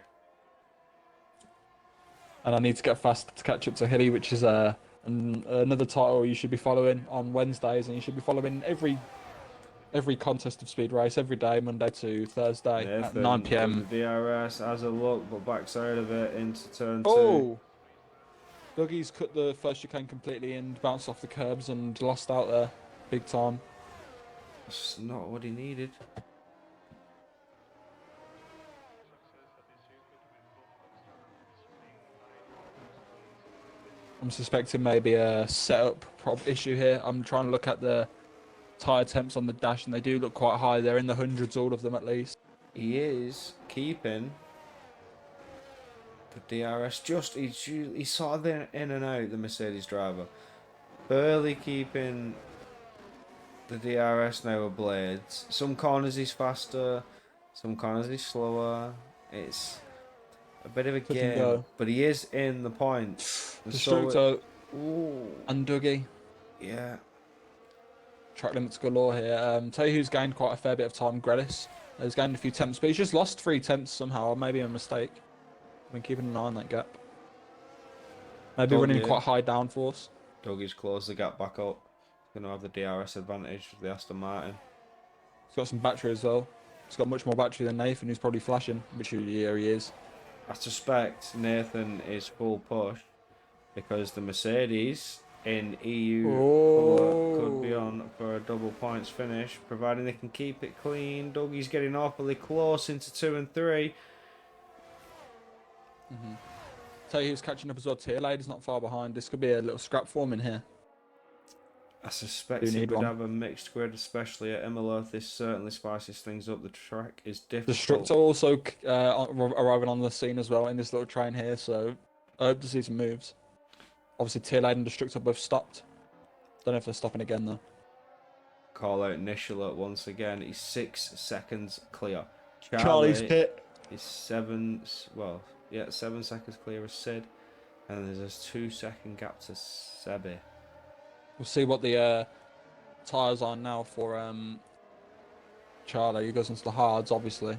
C: And I need to get fast to catch up to Hilly, which is another title you should be following on Wednesdays, and you should be following every contest of speed race every day, Monday to Thursday at
B: Nathan
C: 9
B: with
C: p.m.
B: the DRS has a look, but backside of it into turn 2.
C: Oh! Dougie's cut the first chicane completely and bounced off the curbs and lost out there big time.
B: That's not what he needed.
C: I'm suspecting maybe a setup issue here. I'm trying to look at the tyre temps on the dash, and they do look quite high. They're in the hundreds, all of them at least.
B: He is keeping the DRS just, he's sort of in and out, the Mercedes driver. Barely keeping the DRS now with blades. Some corners he's faster, some corners he's slower. It's a bit of a
C: Touch and
B: game,
C: go.
B: but he is in the points. And
C: Destructo
B: ooh,
C: and Dougie.
B: yeah.
C: Track limits galore here. Tell you who's gained quite a fair bit of time, Grelis. He's gained a few temps, but he's just lost 3 temps somehow, or maybe a mistake. I've been keeping an eye on that gap. Maybe running
B: Dougie.
C: quite high downforce.
B: Dougie's closed the gap back up. He's going to have the DRS advantage with the Aston Martin.
C: He's got some battery as well. He's got much more battery than Nathan, who's probably flashing, which he is.
B: I suspect Nathan is full push because the Mercedes in EU4 could be on for a double points finish, providing they can keep it clean. Dougie's getting awfully close into 2 and 3.
C: Tell you who's catching up as well. Tier Lady's not far behind. This could be a little scrap form in here.
B: I suspect
C: Do
B: it
C: need
B: would
C: one.
B: have a mixed grid, especially at Imola. This certainly spices things up. The track is difficult.
C: Destructo also arriving on the scene as well in this little train here, so I hope to see some moves. Obviously, Tier Lady and Destructo both stopped. Don't know if they're stopping again though.
B: Call out Nishula once again. He's 6 seconds clear.
C: Charlie's
B: Charlie
C: pit.
B: is 7 seconds clear of Sid, and there's a 2-second gap to Sebi.
C: We'll see what the tyres are now for Charlie. He goes into the hards, obviously.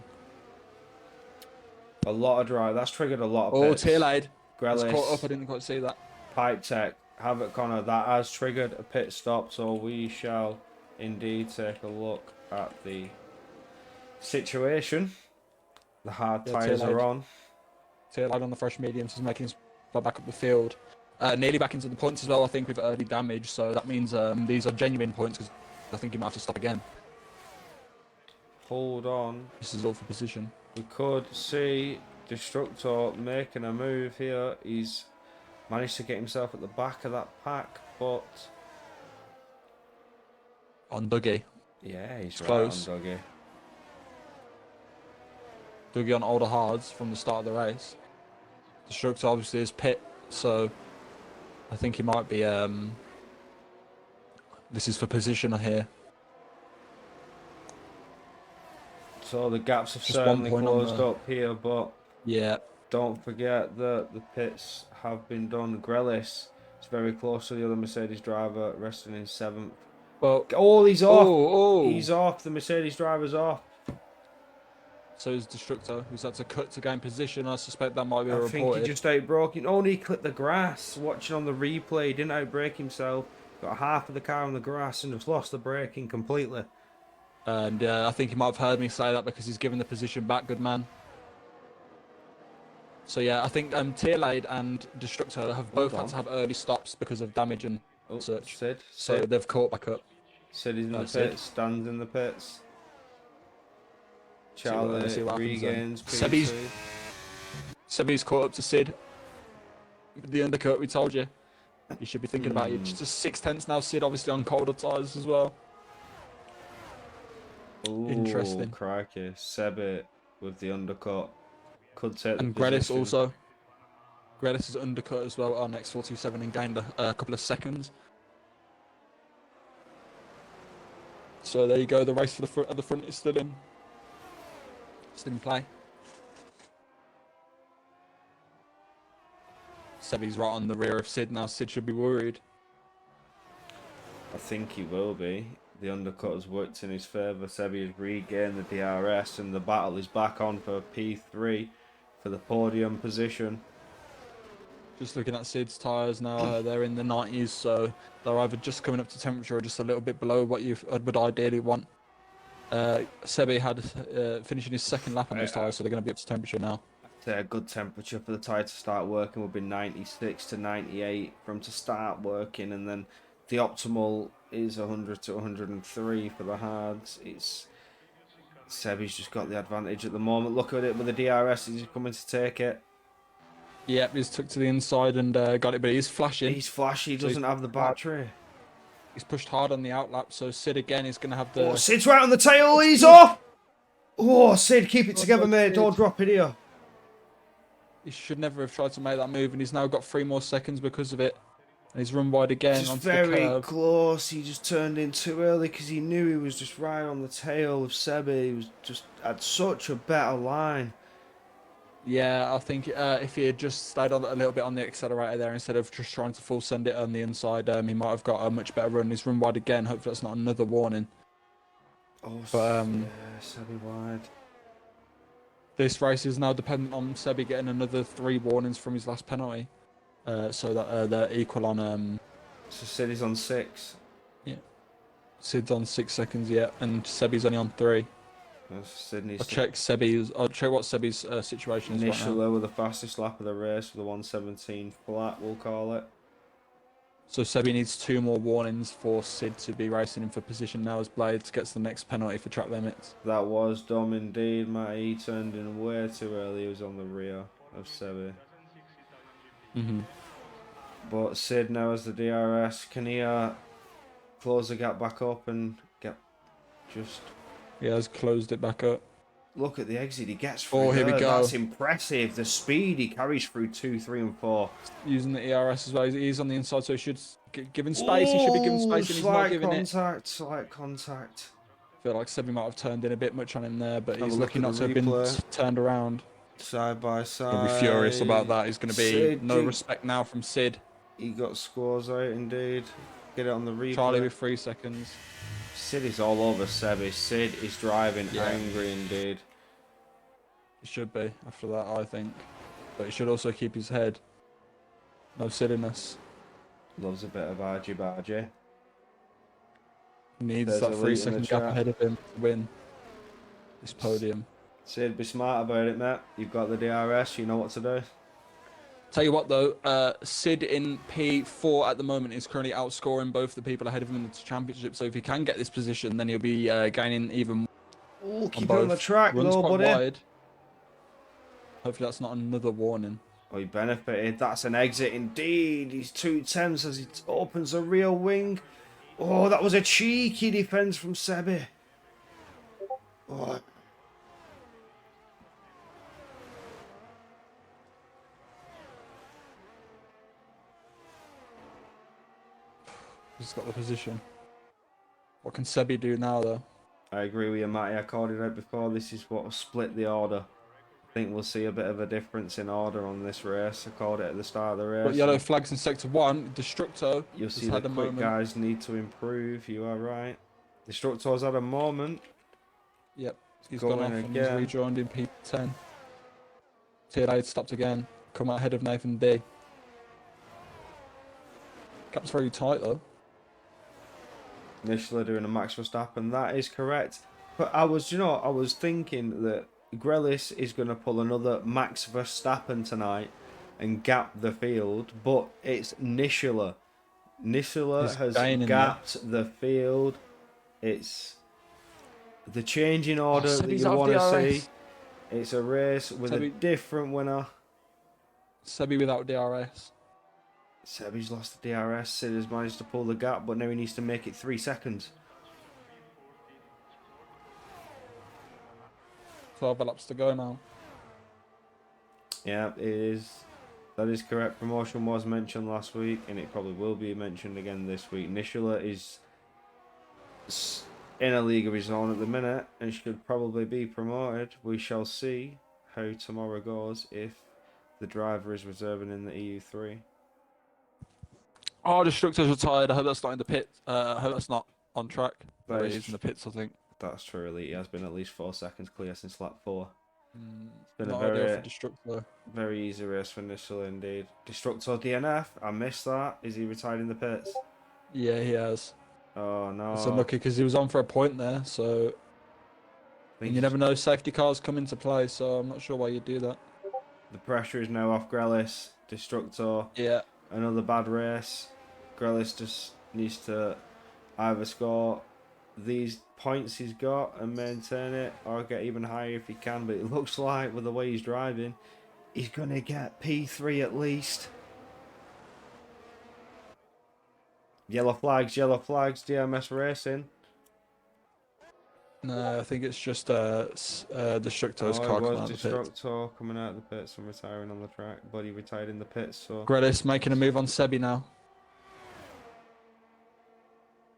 B: A lot of drive. That's triggered a lot of
C: Oh,
B: pits.
C: Tier Lady. It's caught up. I
B: Grelis,
C: didn't quite see that.
B: Pipe Tech, Havoc Connor. That has triggered a pit stop. So we shall indeed take a look at the situation. The hard
C: Yeah,
B: tyres
C: Tier
B: are
C: Lady.
B: on.
C: Tier Lady on the fresh mediums is making his way back up the field. Nearly back into the points as well, I think, with early damage. So that means these are genuine points because I think he might have to stop again.
B: Hold on.
C: This is all for position.
B: We could see Destructor making a move here. He's managed to get himself at the back of that pack, but
C: On Dougie.
B: yeah, he's
C: It's
B: right
C: close.
B: on Dougie.
C: Dougie on older hards from the start of the race. Destructor obviously is pit, so I think he might be. This is for position here.
B: So the gaps have
C: Just 1
B: certainly
C: point on
B: closed
C: the-
B: up here, but
C: Yeah.
B: don't forget that the pits have been done. Grelis is very close to the other Mercedes driver, resting in 7th.
C: Well.
B: Oh, he's off.
C: Oh.
B: He's off. The Mercedes driver's off.
C: So is Destructo, who's had to cut to gain position. I suspect that might be
B: I think he
C: reported.
B: just outbroke it. Oh, he clipped the grass. Watching on the replay, he didn't outbrake himself. Got half of the car on the grass and just lost the braking completely.
C: And I think he might have heard me say that because he's given the position back, good man. So yeah, I think Tierlade and Destructo have both had to have early stops because of damage and such.
B: Sid.
C: So they've caught back up.
B: Sid is in the
C: Sid.
B: pits, stands in the pits.
C: See
B: Charlie
C: what happens then.
B: regains PC.
C: Sebi's caught up to Sid. The undercut, we told you. You should be thinking about it. Just 6/10 now. Sid obviously on colder tyres as well.
B: Ooh,
C: Interesting.
B: crikey. Sebi with the undercut. Could take the
C: And Gredis
B: position.
C: also. Gredis is undercut as well on X427 and gained a couple of seconds. So there you go. The race for the front at the front is still in play. Sebi's right on the rear of Sid now. Sid should be worried.
B: I think he will be. The undercut has worked in his favour. Sebi has regained the DRS and the battle is back on for P3 for the podium position.
C: Just looking at Sid's tyres now, they're in the 90s, so they're either just coming up to temperature or just a little bit below what you would ideally want. Sebi had finishing his second lap on those tyres, so they're going to be up to temperature now.
B: A good temperature for the tyre to start working would be 96 to 98 for them to start working, and then the optimal is 100 to 103 for the hards. Sebi's just got the advantage at the moment. Look at it with the DRS, he's coming to take it.
C: Yep, he's took to the inside and got it, but he's flashing.
B: He's flashy, he doesn't have the battery.
C: He's pushed hard on the outlap, so Sid again is going to have the...
B: Oh, Sid's right on the tail, he's off! Oh, Sid, keep it together, mate, don't drop it here.
C: He should never have tried to make that move, and he's now got 3 more seconds because of it. And he's run wide again
B: Just
C: onto
B: very
C: the curb.
B: close, he just turned in too early because he knew he was just right on the tail of Sebi. He was just had such a better line.
C: Yeah, I think if he had just stayed on a little bit on the accelerator there instead of just trying to full send it on the inside, he might have got a much better run. He's run wide again. Hopefully that's not another warning.
B: Oh,
C: But,
B: yeah, Sebi wide.
C: This race is now dependent on Sebi getting another 3 warnings from his last penalty, so that they're equal on.
B: So Sid's on 6.
C: Yeah, Sid's on 6 seconds yet, and Sebi's only on 3.
B: Sydney's
C: I'll check what Sebi's situation is right
B: initial
C: now.
B: low with the fastest lap of the race for the 117 flat, we'll call it.
C: So Sebi needs 2 more warnings for Sid to be racing him for position now as Blades gets the next penalty for track limits.
B: That was dumb indeed, Matt. He turned in way too early. He was on the rear of Sebi. But Sid now has the DRS. Can he close the gap back up and get just...
C: He has closed it back up.
B: Look at the exit he gets through.
C: Oh, here we
B: there.
C: go.
B: That's impressive. The speed he carries through 2, 3 and 4.
C: Using the ERS as well. He's on the inside, so he should given space. He should be given space, and he's not giving it.
B: Slight contact.
C: I feel like Sebi might have turned in a bit much on him there, but
B: Have
C: he's
B: a look
C: lucky
B: at
C: not
B: the
C: to have been
B: replay.
C: turned around.
B: Side by side.
C: He'll be furious about that. He's going to be
B: Sid,
C: no respect now from Sid.
B: He got scores out indeed. Get it on the replay.
C: Charlie with 3 seconds.
B: Sid is all over Sebi. Sid is driving angry indeed.
C: He should be after that, I think. But he should also keep his head. No silliness.
B: Loves a bit of argy-bargy.
C: Needs
B: There's
C: that
B: a
C: 3
B: link in the
C: second gap
B: chat.
C: ahead of him to win this podium.
B: Sid, be smart about it, mate. You've got the DRS. You know what to do.
C: Tell you what though, Sid in P4 at the moment is currently outscoring both the people ahead of him in the championship. So if he can get this position, then he'll be gaining even more.
B: Ooh, keep it on the track
C: Runs
B: though,
C: quite
B: buddy.
C: wide. Hopefully that's not another warning.
B: Oh, he benefited. That's an exit indeed. He's 2 tenths as he opens the rear wing. Oh, that was a cheeky defence from Sebi. Oh.
C: He's got the position. What can Sebi do now though?
B: I agree with you, Matty. I called it out before. This is what will split the order. I think we'll see a bit of a difference in order on this race. I called it at the start of the race.
C: But yellow flags in sector 1. Destructo
B: You'll
C: has
B: see the
C: had a
B: quick
C: moment.
B: guys need to improve. You are right. Destructor's had a moment.
C: Yep. He's
B: Going
C: gone off and he's
B: again.
C: rejoined in P10. TLA had stopped again. Come out ahead of Nathan D. Gap's very tight though.
B: Initially doing a Max Verstappen, that is correct. But I was thinking that Grelis is going to pull another Max Verstappen tonight and gap the field, but it's Nishila. Nishila
C: He's
B: has
C: gaining
B: gapped the field. It's the changing order that
C: Sebi's
B: you
C: out of
B: want to
C: DRS.
B: see. It's a race with a
C: Sebi-
B: different winner.
C: Sebi without DRS.
B: Sebi's lost the DRS. Sid has managed to pull the gap, but now he needs to make it 3 seconds.
C: 12 laps to go now.
B: Yeah, it is. That is correct. Promotion was mentioned last week, and it probably will be mentioned again this week. Nishila is in a league of his own at the minute, and should probably be promoted. We shall see how tomorrow goes if the driver is reserving in the EU3.
C: Oh, Destructor's retired. I hope that's not in the pit. I hope that's not on track.
B: That
C: But it
B: is
C: is in the pits, I think.
B: That's true, Elite. He has been at least 4 seconds clear since lap 4. It's been
C: Not
B: a
C: ideal
B: very,
C: for Destructor.
B: very easy race for Nishila indeed. Destructor DNF. I missed that. Is he retired in the pits?
C: Yeah, he has.
B: Oh no.
C: It's unlucky because he was on for a point there. So, and you never know, safety cars come into play. So I'm not sure why you do that.
B: The pressure is now off Grelis. Destructor.
C: Yeah.
B: Another bad race. Grelis just needs to either score these points he's got and maintain it, or get even higher if he can. But it looks like with the way he's driving, he's going to get P3 at least. Yellow flags, DMS Racing.
C: No, I think it's just Destructor's car
B: It
C: coming
B: was
C: out of the pits.
B: Destructor coming out of the pits and retiring on the track, but he retired in the pits, so...
C: Grelis making a move on Sebi now.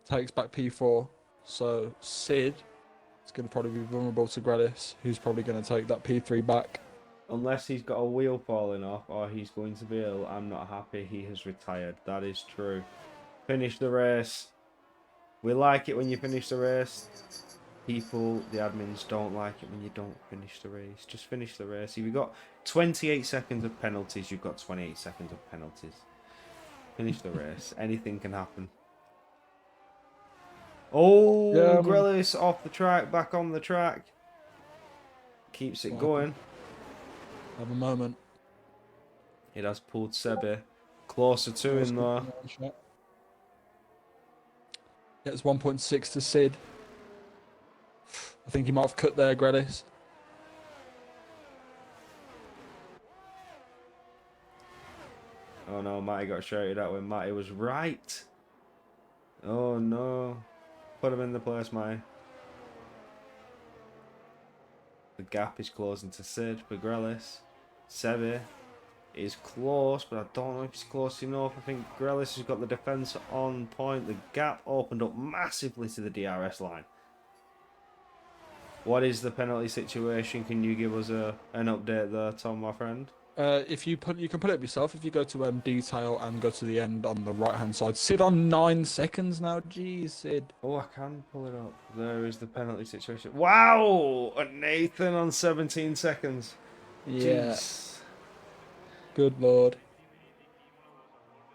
C: Takes back P4. So Sid is going to probably be vulnerable to Grelis, who's probably going to take that P3 back.
B: Unless he's got a wheel falling off or he's going to be ill, I'm not happy he has retired. That is true. Finish the race. We like it when you finish the race. People, the admins, don't like it when you don't finish the race. Just finish the race. If you've got 28 seconds of penalties, you've got 28 seconds of penalties. Finish the race. Anything can happen. Oh,
C: Yeah,
B: Grelis off the track, back on the track. Keeps it going.
C: Have a moment.
B: It has pulled Sebi closer to him though.
C: It's 1.6 to Sid. I think he might have cut there, Grelis.
B: Oh no, Matty got shouted at when Matty was right. Oh no. Put him in the place, Matty. The gap is closing to Sid for Grelis. Sebi is close, but I don't know if he's close enough. I think Grelis has got the defence on point. The gap opened up massively to the DRS line. What is the penalty situation? Can you give us an update there, Tom, my friend?
C: If you can put it up yourself. If you go to detail and go to the end on the right hand side, Sid on 9 seconds now. Jeez, Sid.
B: Oh, I can pull it up. There is the penalty situation. Wow! Nathan on 17 seconds.
C: Yeah.
B: Jeez.
C: Good lord.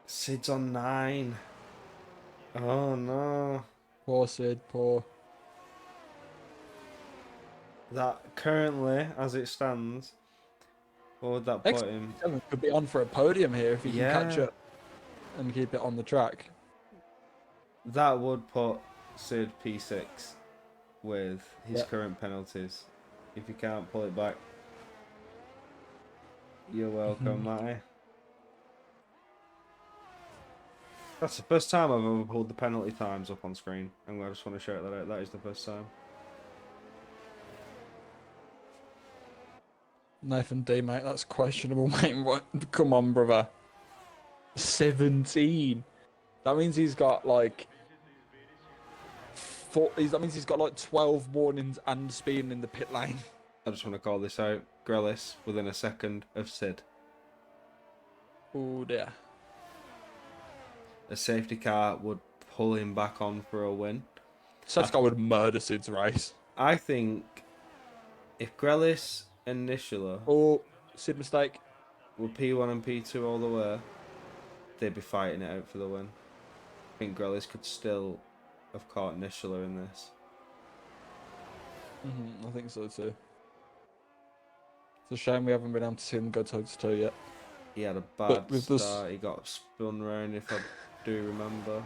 B: Sid's on 9. Oh no.
C: Poor Sid. Poor.
B: That currently, as it stands, what would that put him?
C: Could be on for a podium here if he
B: Yeah.
C: can catch up and keep it on the track.
B: That would put Sid P6 with his current penalties. If you can't pull it back, you're welcome, Matty. That's the first time I've ever pulled the penalty times up on screen, and I just want to shout that out. That is the first time.
C: Nathan D, mate, that's questionable, mate. What? Come on, brother. 17. That means he's got like that means he's got like 12 warnings and speeding in the pit lane.
B: I just want to call this out. Grelis within a second of Sid.
C: Oh dear.
B: A safety car would pull him back on for a win.
C: Seth's guy would murder Sid's race.
B: I think If Grelis and Nishula
C: Oh, Sid mistake.
B: were P1 and P2 all the way, they'd be fighting it out for the win. I think Grelis could still have caught Nishula in this.
C: I think so too. It's a shame we haven't been able to see them go toe to toe yet.
B: He had a bad
C: But with
B: start. He got spun round, if I do remember.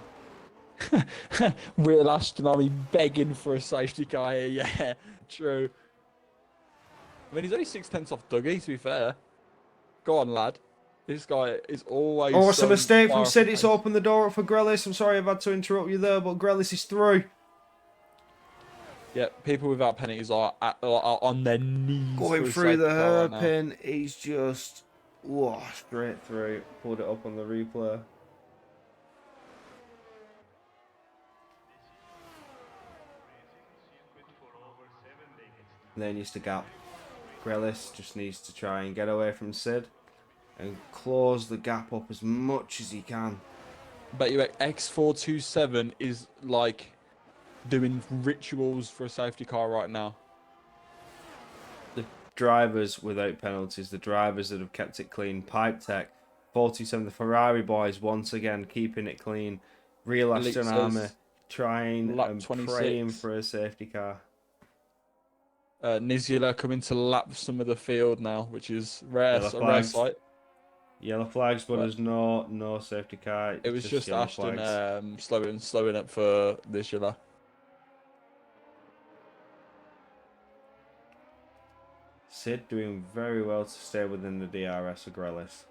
C: Real Ashton Army begging for a safety car here. Yeah, true. I mean, he's only 6/10 off Dougie, to be fair. Go on, lad. This guy is always.
B: Oh, it's a
C: so
B: mistake
C: far
B: from
C: off
B: Sid.
C: the
B: It's
C: pace.
B: opened the door up for Grelis. I'm sorry I've had to interrupt you there, but Grelis is through.
C: Yeah, people without penalties are on their knees.
B: Going
C: for a
B: through the
C: safety car right now.
B: hairpin, he's just straight through. Pulled it up on the replay. Then used to gap. Grelis just needs to try and get away from Sid and close the gap up as much as he can.
C: Bet you X427 is like doing rituals for a safety car right now.
B: The drivers without penalties, the drivers that have kept it clean, Pipe Tech, 47, the Ferrari boys once again keeping it clean. Real
C: Elite
B: Aston
C: says
B: Army trying
C: lap
B: and
C: 26.
B: praying for a safety car.
C: Nizula coming to lap some of the field now, which is rare,
B: Yellow
C: a rare
B: flags.
C: sight.
B: Yellow flags, but
C: But
B: there's no safety car.
C: it was just
B: yellow
C: Ashton
B: flags.
C: slowing up for Nizula.
B: Sid doing very well to stay within the DRS of Grelis.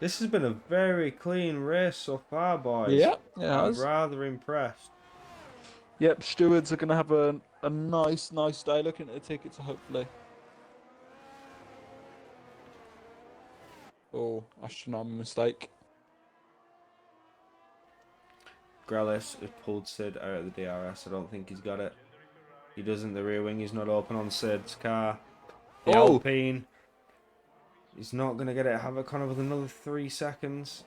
B: This has been a very clean race so far, boys.
C: Yeah, it
B: I'm
C: has.
B: rather impressed.
C: Yep, stewards are going to have a nice day looking at the tickets, hopefully. Oh, astronomical mistake.
B: Grelis has pulled Sid out of the DRS. I don't think he's got it. He doesn't. The rear wing is not open on Sid's car. The
C: Oh!
B: Alpine. He's not going to get it. Have it kind of with another 3 seconds.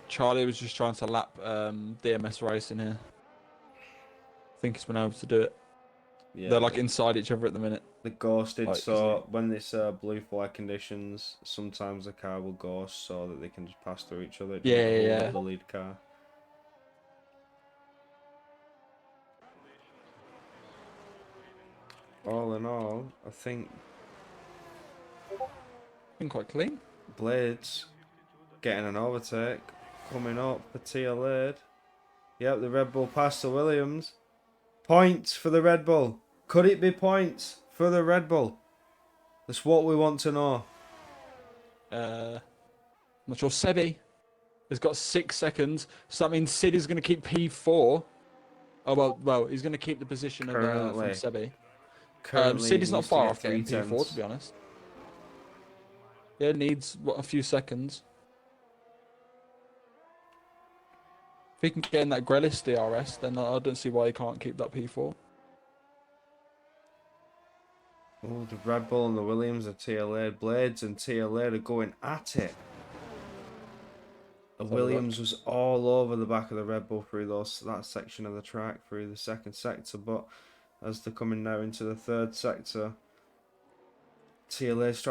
C: Charlie was just trying to lap DMS racing here. I think he's been able to do it.
B: Yeah,
C: They're like inside each other at the minute.
B: the ghosted.
C: Like,
B: So when it's blue flag conditions, sometimes the car will ghost so that they can just pass through each other. It doesn't
C: Yeah.
B: hold the lead car. All in all, I think
C: Been quite clean.
B: Blades getting an overtake coming up for TLA. Yep, the Red Bull passed the Williams. Points for the Red Bull. Could it be points for the Red Bull? That's what we want to know.
C: I'm not sure. Sebi has got 6 seconds, so that means Sid is going to keep P4. Oh well, he's going to keep the position of
B: Currently.
C: from Sebi.
B: Currently,
C: Sid is not
B: needs to
C: far
B: get
C: off getting
B: 3
C: P4,
B: tenths.
C: to be honest. Yeah, needs a few seconds. If he can get in that Grelis DRS, then I don't see why he can't keep that P4.
B: Oh, the Red Bull and the Williams are TLA. Blades and TLA are going at it. The
C: Let's have a
B: Williams was all over the back of the Red Bull through that section of the track, through the second sector, but as they're coming now into the third sector, TLA is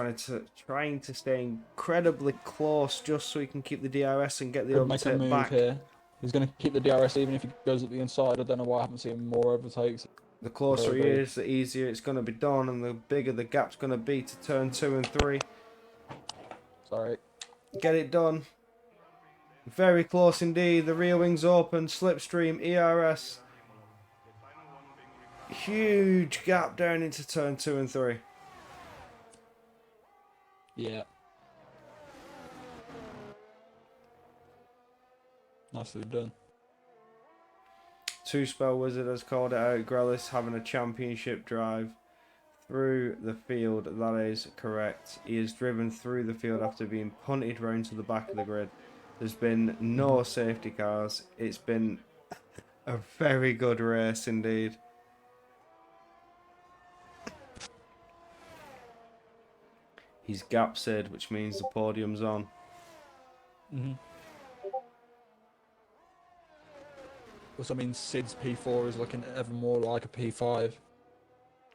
B: trying to stay incredibly close just so he can keep the DRS and get the
C: Could make a
B: overtake
C: move
B: back.
C: here. He's going to keep the DRS even if he goes at the inside. I don't know why I haven't seen more overtakes.
B: The closer he
C: Very-
B: is, the easier it's going to be done, and the bigger the gap's going to be to turn 2 and 3.
C: Sorry.
B: Get it done. Very close indeed. The rear wing's open. Slipstream, ERS. Huge gap down into turn 2 and 3.
C: Yeah. Nicely done.
B: Two Spell Wizard has called it out. Grelis having a championship drive through the field. That is correct. He has driven through the field after being punted round to the back of the grid. There's been no safety cars. It's been a very good race indeed. He's gap Sid, which means the podium's on.
C: Also means Sid's P4 is looking ever more like a P5.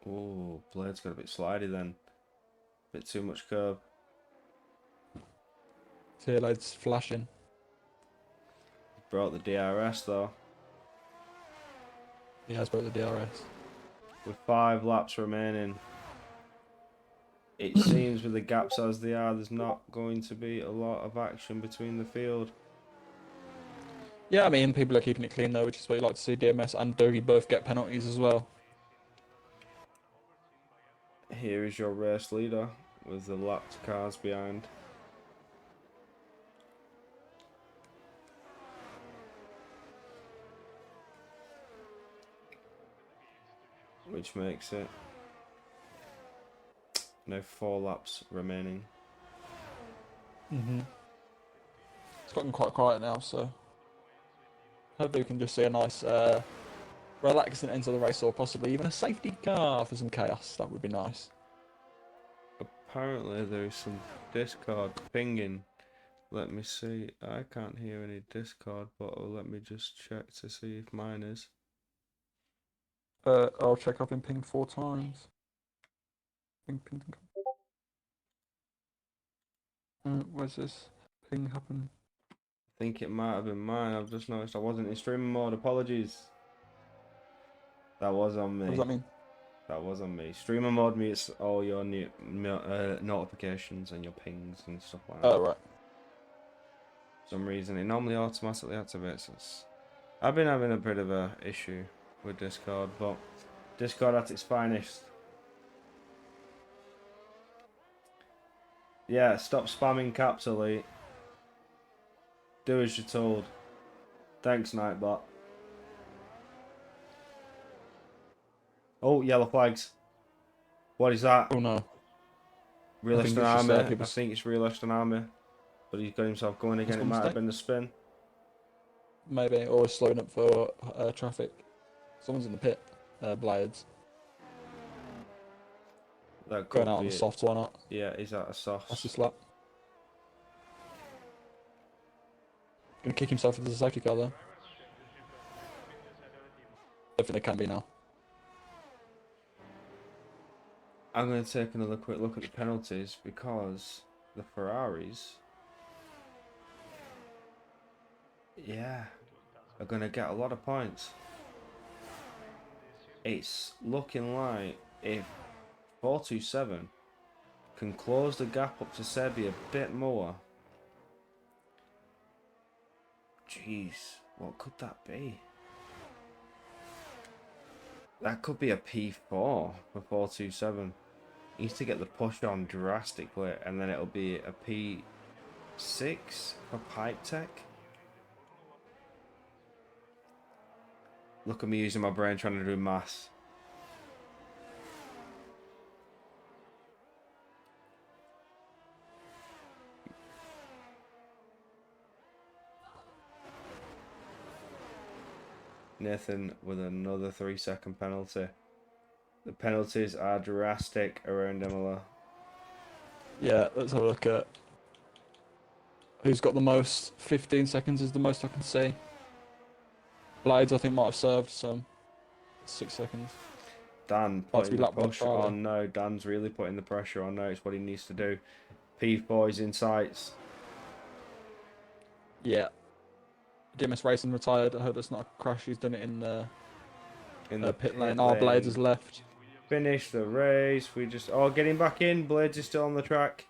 B: Oh, blade's got a bit slidey then. Bit too much curve.
C: Tail lights flashing.
B: Brought the DRS though.
C: Yeah, I broke the DRS.
B: With 5 laps remaining. It seems with the gaps as they are, there's not going to be a lot of action between the field.
C: Yeah, I mean, people are keeping it clean though, which is what you like to see. DMS and Dougie both get penalties as well.
B: Here is your race leader with the lapped cars behind. Which makes it now 4 laps remaining.
C: It's gotten quite quiet now, so hopefully we can just see a nice, relaxing end to the race, or possibly even a safety car for some chaos. That would be nice.
B: Apparently there is some Discord pinging. Let me see. I can't hear any Discord, but let me just check to see if mine is.
C: I'll check. I've been pinged 4 times. Ping, ping, ping. Where's this ping happen?
B: I think it might have been mine. I've just noticed I wasn't in streaming mode. Apologies. That was on me.
C: What does that mean?
B: That was on me. Streamer mode mutes all your notifications and your pings and stuff like that.
C: Oh, right.
B: For some reason, it normally automatically activates us. I've been having a bit of a issue with Discord, but Discord at its finest. Yeah, stop spamming caps, Elite. Do as you're told. Thanks, Nightbot. Oh, yellow flags. What is that?
C: Oh no.
B: Realist and
C: it's just,
B: Army.
C: people-
B: I think it's Realist and Army. But he's got himself going again. It
C: one
B: might have
C: mistake.
B: been the spin.
C: Maybe, or slowing up for traffic. Someone's in the pit. Blades.
B: That could
C: Going out on
B: be
C: the
B: it.
C: softs, why not?
B: Yeah, he's out of sauce.
C: That's his lap. Gonna kick himself into the safety car though. I think they can be now.
B: I'm going to take another quick look at the penalties because the Ferraris, yeah, are going to get a lot of points. It's looking like if 427 can close the gap up to Sebi a bit more. Jeez, what could that be? That could be a P4 for 427. He needs to get the push on drastically, and then it'll be a P6 for Pipe Tech. Look at me using my brain trying to do maths. Nathan with another 3-second penalty. The penalties are drastic around Imola.
C: Yeah, let's have a look at who's got the most. 15 seconds is the most I can see. Blades, I think, might have served some. 6 seconds.
B: Dan
C: Might be
B: putting the
C: lap one
B: push
C: Charlie.
B: on now. Dan's really putting the pressure on now. It's what he needs to do. P4 is in sights.
C: Yeah. DMS Racing retired. I hope that's not a crash. He's done it in
B: In the
C: pit lane. Our Blades has left.
B: Finish the race. We just getting back in. Blades is still on the track.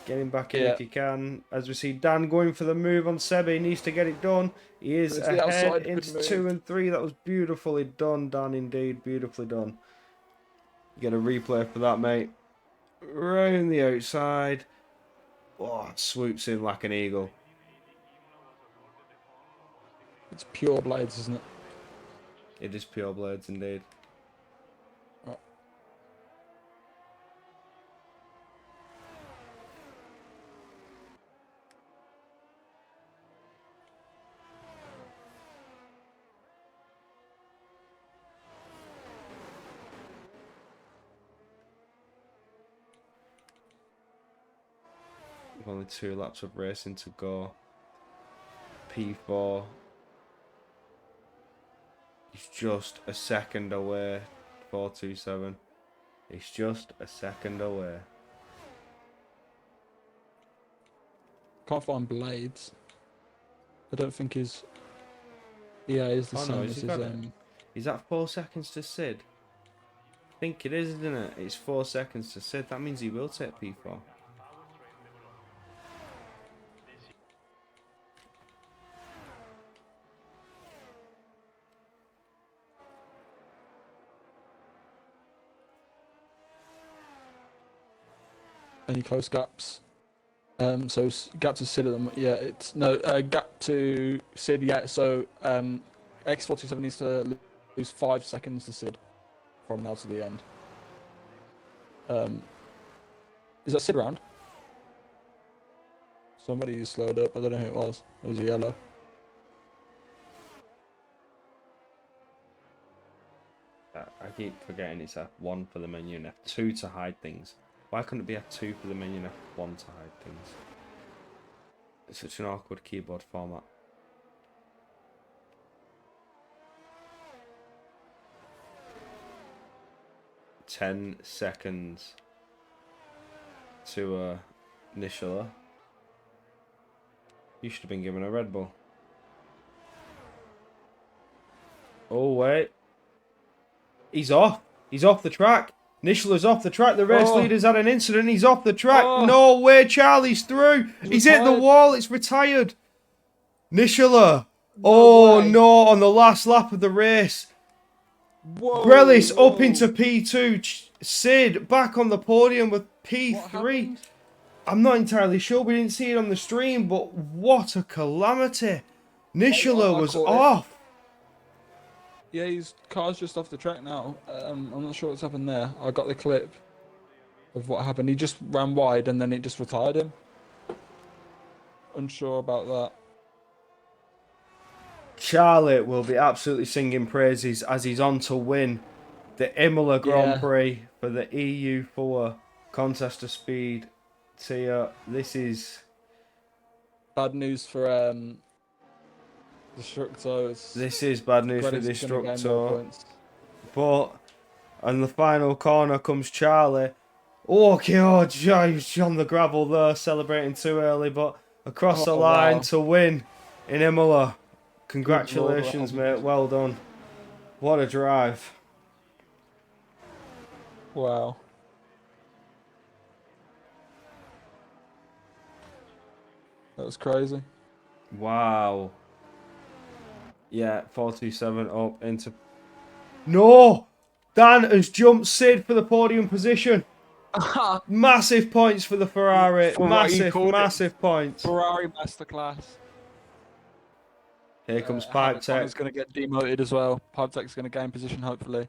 B: Getting back in if you can. As we see Dan going for the move on Sebi. He needs to get it done. He is
C: It's the
B: ahead
C: outside,
B: into
C: good
B: 2
C: move.
B: and 3. That was beautifully done, Dan, indeed. Beautifully done. Get a replay for that, mate. Round the outside. Oh, swoops in like an eagle.
C: It's pure Blades, isn't it?
B: It is pure Blades, indeed.
C: Right.
B: Only 2 laps of racing to go. P4 He's just a second away. 427. He's just a second away.
C: Can't find blades. I don't think his. Yeah, it's the
B: Oh
C: same
B: no,
C: as
B: has he
C: his.
B: got it? Is that 4 seconds to Sid? I think it is, isn't it? It's 4 seconds to Sid. That means he will take P4.
C: Any close gaps? So gap to Sid at them. Yeah, it's no gap to Sid. Yeah, so X427 needs to lose 5 seconds to Sid from now to the end. Is that Sid round? Somebody slowed up. I don't know who it was. It was a yellow.
B: I keep forgetting it's F1 for the menu and F2 to hide things. Why couldn't it be F2 for the menu and F1 to hide things? It's such an awkward keyboard format. "10 seconds to Nishala. You should have been given a Red Bull. Oh, wait. He's off. He's off the track. Nishala's off the track. The race leader's had an incident. He's off the track. No way. Charlie's through. He's hit the wall. It's retired. Nishala. No, on the last lap of the race.
C: Whoa,
B: Grelis up into P2. Sid back on the podium with P3. I'm not entirely sure. We didn't see it on the stream, but what a calamity. Nishala was off.
C: Yeah, his car's just off the track now. I'm not sure what's happened there. I got the clip of what happened. He just ran wide and then it just retired him. Unsure about that.
B: Charlie will be absolutely singing praises as he's on to win the Imola Grand Prix for the EU4 Contest of Speed tier. This is
C: bad news for Destructo.
B: This is bad news for Destructo. But on the final corner comes Charlie. Okay, he's on the gravel there, celebrating too early, but across the line to win in Imola. Congratulations, mate. Well done. What a drive.
C: Wow. That was crazy.
B: Wow. Yeah, 427 up into... No! Dan has jumped Sid for the podium position. Massive points for the Ferrari. Massive points.
C: Ferrari masterclass.
B: Here comes Pipe Tech.
C: He's going to get demoted as well. Pipe Tech's going to gain position, hopefully.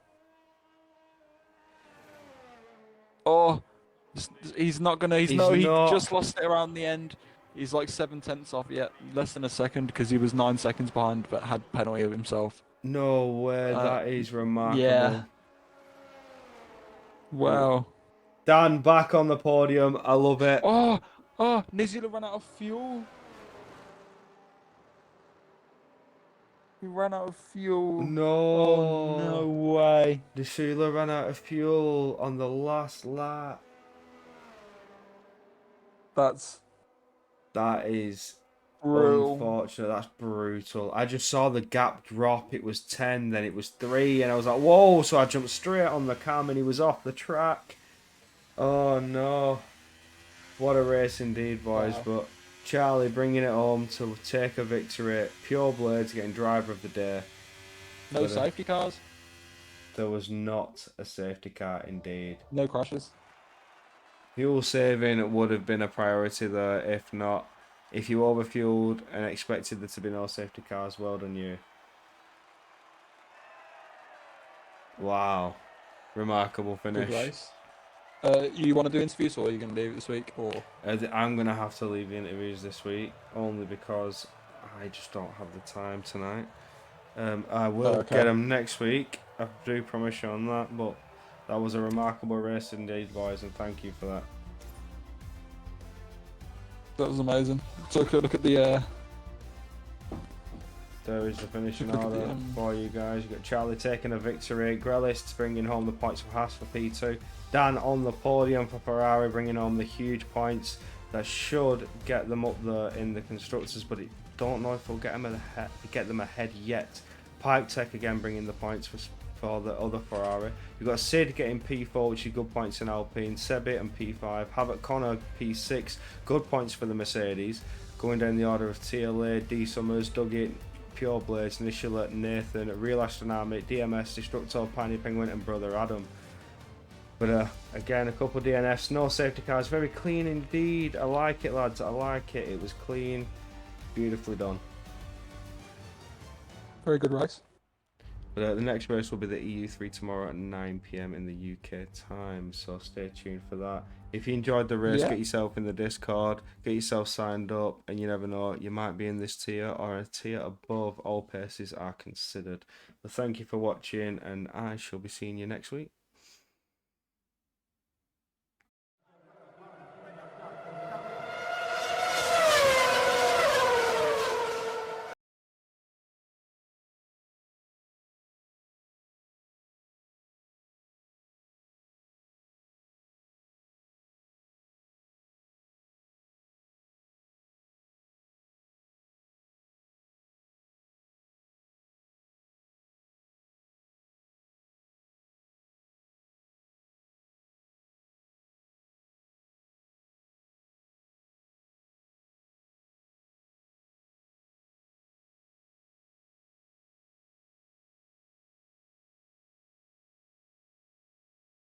C: Oh, he's not going to... He just lost it around the end. He's like 7/10 off, less than a second because he was 9 seconds behind, but had penalty of himself.
B: No way, that is remarkable.
C: Yeah. Wow.
B: Dan back on the podium. I love it.
C: Oh, Nizula ran out of fuel. He ran out of fuel.
B: No.
C: Oh, no way.
B: Nizula ran out of fuel on the last lap. That is
C: brutal.
B: Unfortunate. That's brutal. I just saw the gap drop. It was 10, then it was 3, and I was like, whoa. So I jumped straight on the cam and he was off the track. Oh, no. What a race indeed, boys. Wow. But Charlie bringing it home to take a victory. Pure Blades getting driver of the day.
C: No safety cars?
B: There was not a safety car indeed.
C: No crashes?
B: Fuel saving would have been a priority there. If not, if you overfueled and expected there to be no safety cars, well done you. Wow. Remarkable finish.
C: Good race. You want to do interviews or are you going to leave it this week? Or
B: I'm going to have to leave the interviews this week only because I just don't have the time tonight. I will get them next week. I do promise you on that, but that was a remarkable race indeed, boys, and thank you for that.
C: That was amazing. So look at the
B: There is the finishing
C: Look at the,
B: order for you guys. You've got Charlie taking a victory. Grellis bringing home the points for Haas for P2. Dan on the podium for Ferrari, bringing home the huge points that should get them up there in the constructors, but don't know if we'll get them ahead yet. Pike Tech again bringing the points for the other Ferrari. You've got Sid getting P4, which is good points in Alpine. Sebit and P5. Havoc Connor P6, good points for the Mercedes. Going down the order of TLA, D Summers, Dougie, Pure Blades, Nishala, Nathan, Real Astronomic, DMS, Destructor, Pioneer Penguin, and Brother Adam. But again, a couple of DNFs, no safety cars, very clean indeed. I like it, lads. I like it. It was clean, beautifully done.
C: very good race.
B: But the next race will be the EU3 tomorrow at 9 PM in the UK time, so stay tuned for that. If you enjoyed the race, get yourself in the Discord, get yourself signed up, and you never know, you might be in this tier or a tier above. All paces are considered. But thank you for watching, and I shall be seeing you next week.